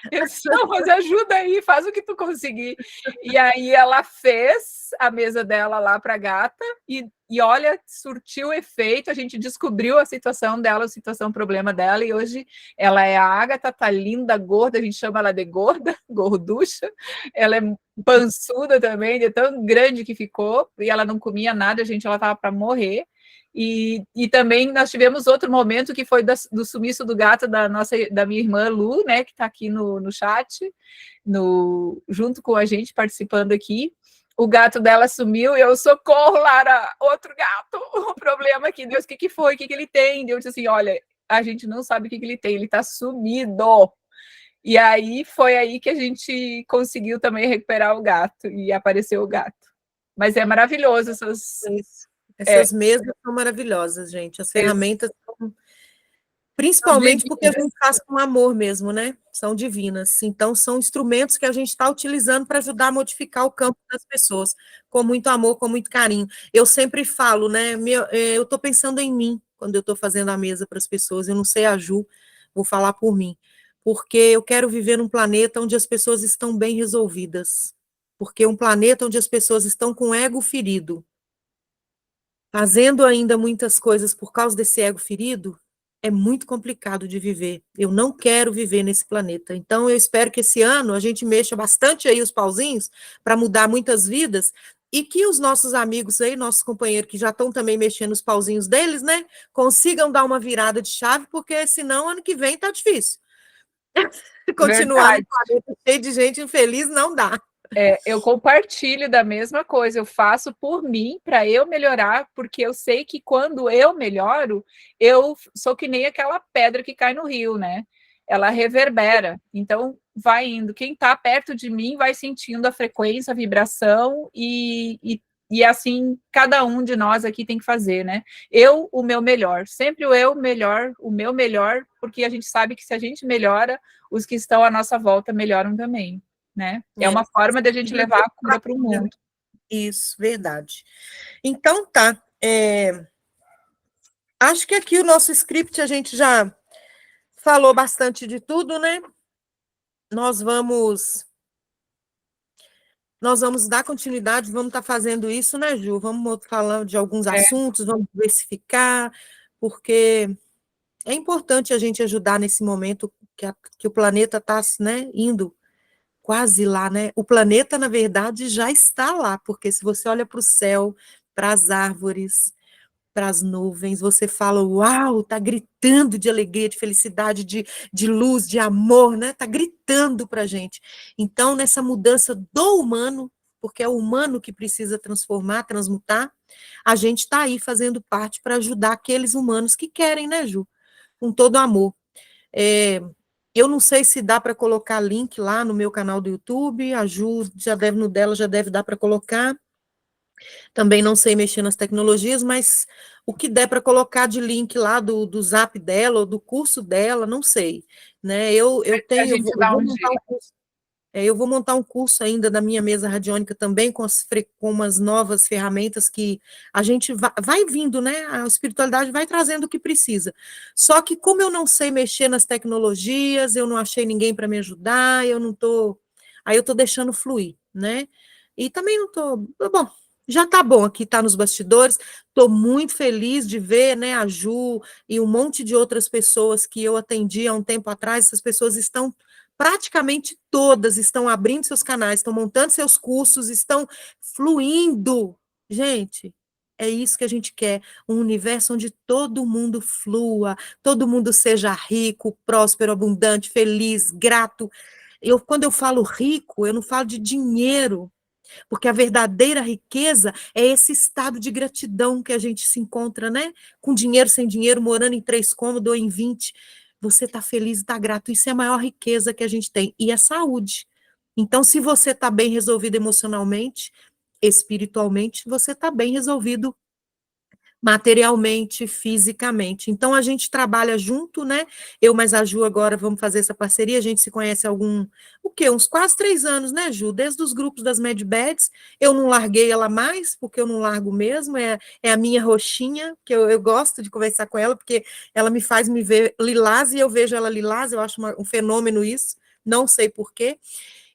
Eu disse, não, mas ajuda aí, faz o que tu conseguir. E aí ela fez a mesa dela lá para a gata e olha, surtiu efeito, a gente descobriu a situação dela, a situação, o problema dela, e hoje ela é a Ágata, tá linda, gorda, a gente chama ela de gorda, gorducha, ela é pançuda também, de tão grande que ficou, e ela não comia nada, ela tava para morrer. E também nós tivemos outro momento que foi do sumiço do gato da minha irmã Lu, né, que está aqui no chat, junto com a gente, participando aqui. O gato dela sumiu e eu, socorro, Lara, outro gato, o problema aqui, Deus, o que foi, o que ele tem? Eu disse assim, olha, a gente não sabe o que ele tem, ele está sumido. E aí foi aí que a gente conseguiu também recuperar o gato e apareceu o gato. Mas é maravilhoso Essas mesas são maravilhosas, gente. As ferramentas são, principalmente porque a gente faz com amor mesmo, né? São divinas. Então, são instrumentos que a gente está utilizando para ajudar a modificar o campo das pessoas, com muito amor, com muito carinho. Eu sempre falo, né? Eu estou pensando em mim quando eu estou fazendo a mesa para as pessoas. Eu não sei a Ju, vou falar por mim. Porque eu quero viver num planeta onde as pessoas estão bem resolvidas. Porque um planeta onde as pessoas estão com o ego ferido, fazendo ainda muitas coisas por causa desse ego ferido, é muito complicado de viver. Eu não quero viver nesse planeta. Então, eu espero que esse ano a gente mexa bastante aí os pauzinhos para mudar muitas vidas E que os nossos amigos aí, nossos companheiros que já estão também mexendo os pauzinhos deles, né, consigam dar uma virada de chave, porque senão ano que vem tá difícil. Continuar no Verdade. planeta cheio de gente infeliz não dá. Eu compartilho da mesma coisa, eu faço por mim, para eu melhorar, porque eu sei que quando eu melhoro, eu sou que nem aquela pedra que cai no rio, né? Ela reverbera, então vai indo. Quem está perto de mim vai sentindo a frequência, a vibração, e assim cada um de nós aqui tem que fazer, né? Eu, o meu melhor, sempre o eu melhor, o meu melhor, porque a gente sabe que se a gente melhora, os que estão à nossa volta melhoram também. Né? É uma forma de a gente levar a cura para o mundo. Isso, verdade. Então tá. Acho que aqui o nosso script a gente já falou bastante de tudo, né? Nós vamos dar continuidade, vamos estar fazendo isso, né, Ju? Vamos falando de alguns assuntos, vamos diversificar, porque é importante a gente ajudar nesse momento que o planeta está, né, indo quase lá, né? O planeta, na verdade, já está lá, porque se você olha para o céu, para as árvores, para as nuvens, você fala, uau, está gritando de alegria, de felicidade, de luz, de amor, né? Está gritando para a gente. Então, nessa mudança do humano, porque é o humano que precisa transformar, transmutar, a gente está aí fazendo parte para ajudar aqueles humanos que querem, né, Ju? Com todo amor. Eu não sei se dá para colocar link lá no meu canal do YouTube, a Ju já deve, no dela já deve dar para colocar. Também não sei mexer nas tecnologias, mas o que der para colocar de link lá do Zap dela, ou do curso dela, não sei. Né? Eu tenho, eu vou montar um curso ainda da minha mesa radiônica também, com umas novas ferramentas que a gente vai vindo, né? A espiritualidade vai trazendo o que precisa. Só que como eu não sei mexer nas tecnologias, eu não achei ninguém para me ajudar, eu não estou. Aí eu estou deixando fluir, né? E também não estou. Bom, já está bom aqui, está nos bastidores. Estou muito feliz de ver, né, a Ju e um monte de outras pessoas que eu atendi há um tempo atrás. Essas pessoas estão praticamente todas estão abrindo seus canais, estão montando seus cursos, estão fluindo. Gente, é isso que a gente quer, um universo onde todo mundo flua, todo mundo seja rico, próspero, abundante, feliz, grato. Quando eu falo rico, eu não falo de dinheiro, porque a verdadeira riqueza é esse estado de gratidão que a gente se encontra, né? Com dinheiro, sem dinheiro, morando em 3 cômodos ou em 20. Você está feliz e está grato. Isso é a maior riqueza que a gente tem. E é saúde. Então, se você está bem resolvido emocionalmente, espiritualmente, você está bem resolvido materialmente, fisicamente. Então, a gente trabalha junto, né? Eu mais a Ju agora vamos fazer essa parceria. A gente se conhece há uns quase 3 anos, né, Ju? Desde os grupos das MedBeds. Eu não larguei ela mais, porque eu não largo mesmo. É a minha roxinha, que eu gosto de conversar com ela, porque ela me faz me ver lilás e eu vejo ela lilás. Eu acho um fenômeno isso. Não sei por quê.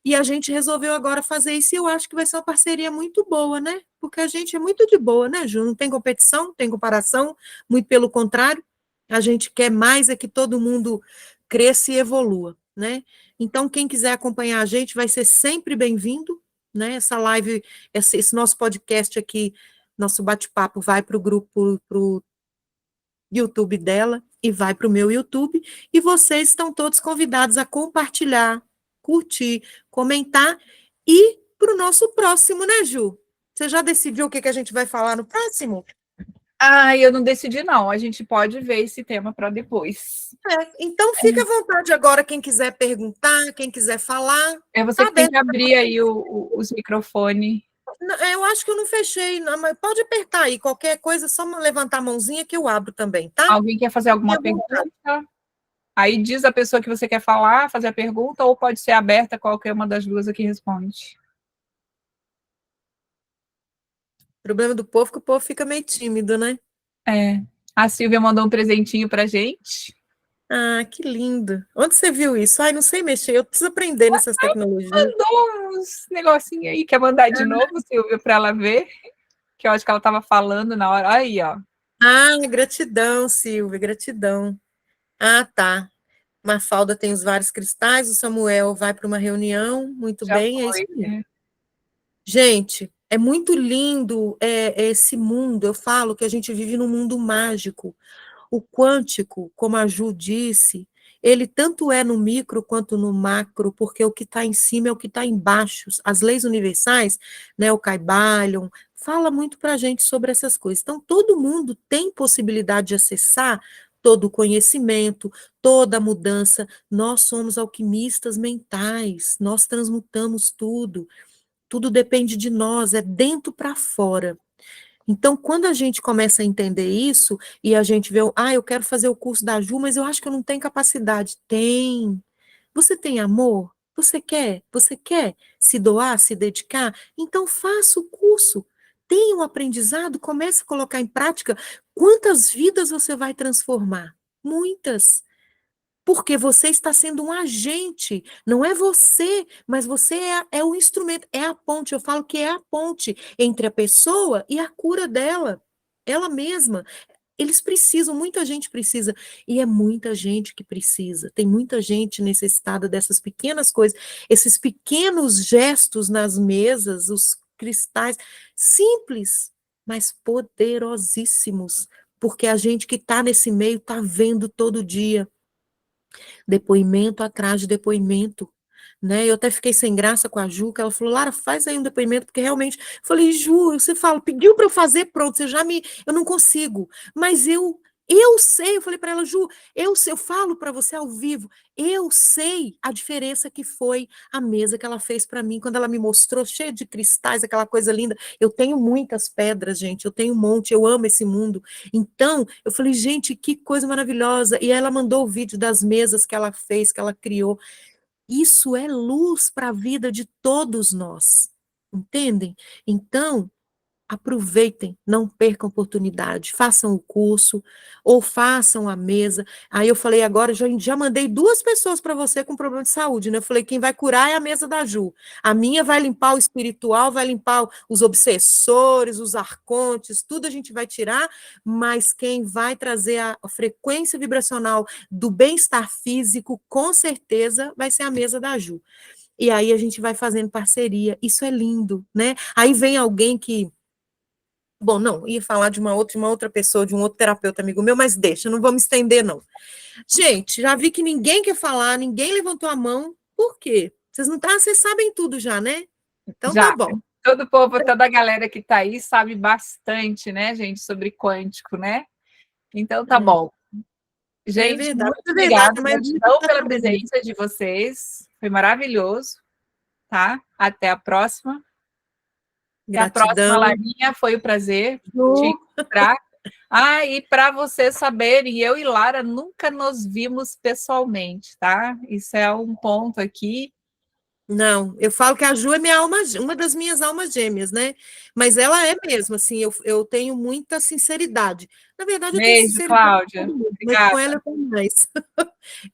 E a gente resolveu agora fazer isso e eu acho que vai ser uma parceria muito boa, né? Porque a gente é muito de boa, né, Ju? Não tem competição, não tem comparação, muito pelo contrário. A gente quer mais é que todo mundo cresça e evolua, né? Então, quem quiser acompanhar a gente vai ser sempre bem-vindo, né? Essa live, esse nosso podcast aqui, nosso bate-papo vai para o grupo, para o YouTube dela e vai para o meu YouTube, e vocês estão todos convidados a compartilhar, curtir, comentar, e para o nosso próximo, né, Ju? Você já decidiu o que a gente vai falar no próximo? Eu não decidi, não. A gente pode ver esse tema para depois. Então, fique à vontade agora, quem quiser perguntar, quem quiser falar. É você que tem que abrir aí os microfones. Eu acho que eu não fechei, não, mas pode apertar aí, qualquer coisa, só levantar a mãozinha que eu abro também, tá? Alguém quer fazer alguma pergunta? Aí diz a pessoa que você quer falar, fazer a pergunta, ou pode ser aberta, qualquer uma das duas aqui responde. O problema do povo é que o povo fica meio tímido, né? A Silvia mandou um presentinho pra gente. Ah, que lindo. Onde você viu isso? Ai, não sei mexer, eu preciso aprender nessas tecnologias. Mandou uns negocinhos aí, quer mandar de novo, Silvia, para ela ver? Que eu acho que ela estava falando na hora. Aí, ó. Gratidão, Silvia, gratidão. Tá. Mafalda tem os vários cristais, o Samuel vai para uma reunião, muito Já bem, é isso foi. aí. Gente, É muito lindo esse mundo. Eu falo que a gente vive num mundo mágico. O quântico, como a Ju disse, ele tanto é no micro quanto no macro, porque o que está em cima é o que está embaixo. As leis universais, né, o Kybalion, fala muito para a gente sobre essas coisas. Então, todo mundo tem possibilidade de acessar todo o conhecimento, toda a mudança. Nós somos alquimistas mentais, nós transmutamos tudo. Tudo depende de nós, é dentro para fora. Então, quando a gente começa a entender isso, e a gente vê, eu quero fazer o curso da Ju, mas eu acho que eu não tenho capacidade. Tem. Você tem amor? Você quer? Você quer se doar, se dedicar? Então, faça o curso. Tenha um aprendizado, comece a colocar em prática. Quantas vidas você vai transformar? Muitas. Porque você está sendo um agente, não é você, mas você é o instrumento, é a ponte. Eu falo que é a ponte entre a pessoa e a cura dela, ela mesma. Eles precisam, muita gente precisa, e é muita gente que precisa. Tem muita gente necessitada dessas pequenas coisas, esses pequenos gestos nas mesas, os cristais, simples, mas poderosíssimos, porque a gente que está nesse meio está vendo todo dia depoimento atrás de depoimento, né? Eu até fiquei sem graça com a Ju, que ela falou, Lara, faz aí um depoimento, porque realmente, eu falei, Ju, você fala, pediu para eu fazer, pronto, eu não consigo, mas eu sei, eu falei para ela, Ju, eu sei, eu falo para você ao vivo, eu sei a diferença que foi a mesa que ela fez para mim, quando ela me mostrou, cheia de cristais, aquela coisa linda, eu tenho muitas pedras, gente, eu tenho um monte, eu amo esse mundo, então, eu falei, gente, que coisa maravilhosa, e ela mandou o vídeo das mesas que ela fez, que ela criou, isso é luz para a vida de todos nós, entendem? Então, aproveitem, não percam oportunidade, façam o curso ou façam a mesa. Aí eu falei, agora já mandei 2 pessoas para você com problema de saúde, né? Eu falei, quem vai curar é a mesa da Ju. A minha vai limpar o espiritual, vai limpar os obsessores, os arcontes, tudo a gente vai tirar, mas quem vai trazer a frequência vibracional do bem-estar físico, com certeza, vai ser a mesa da Ju. E aí a gente vai fazendo parceria. Isso é lindo, né? Aí vem alguém que bom, não, ia falar de uma outra pessoa, de um outro terapeuta amigo meu, mas deixa, não vamos estender, não. Gente, já vi que ninguém quer falar, ninguém levantou a mão. Por quê? Vocês não tá, vocês sabem tudo já, né? Então tá Já, bom. todo o povo, toda a galera que está aí sabe bastante, né, gente, sobre quântico, né? Então tá bom. É Gente, verdade, muito é verdade, obrigada, a maioria gratidão está pela sabendo. presença de vocês. Foi maravilhoso, tá? Até a próxima. Até a próxima, Gratidão, Larinha. Foi um prazer te Ju. encontrar. E para vocês saberem, eu e Lara nunca nos vimos pessoalmente, tá? Isso é um ponto aqui. Não, eu falo que a Ju é minha alma, uma das minhas almas gêmeas, né? Mas ela é mesmo, assim, eu tenho muita sinceridade. Na verdade, eu tenho Beijo, sinceridade com Cláudia. todo mundo, mas com Obrigada. ela eu tenho mais.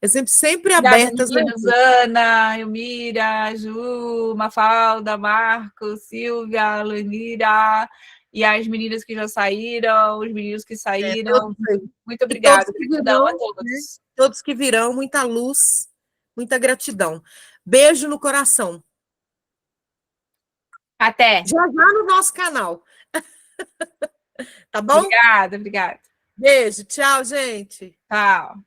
É sempre Obrigada, abertas. meninas. Ana, Elmira, Ju, Mafalda, Marcos, Silvia, Lenira, e as meninas que já saíram, os meninos que Todos saíram. aí. Muito E todos obrigada. que Gratidão a virão, né? todos. Todos que virão, muita luz, muita gratidão. Beijo no coração. Até. Já já no nosso canal. Tá bom? Obrigada, obrigada. Beijo, tchau, gente. Tchau.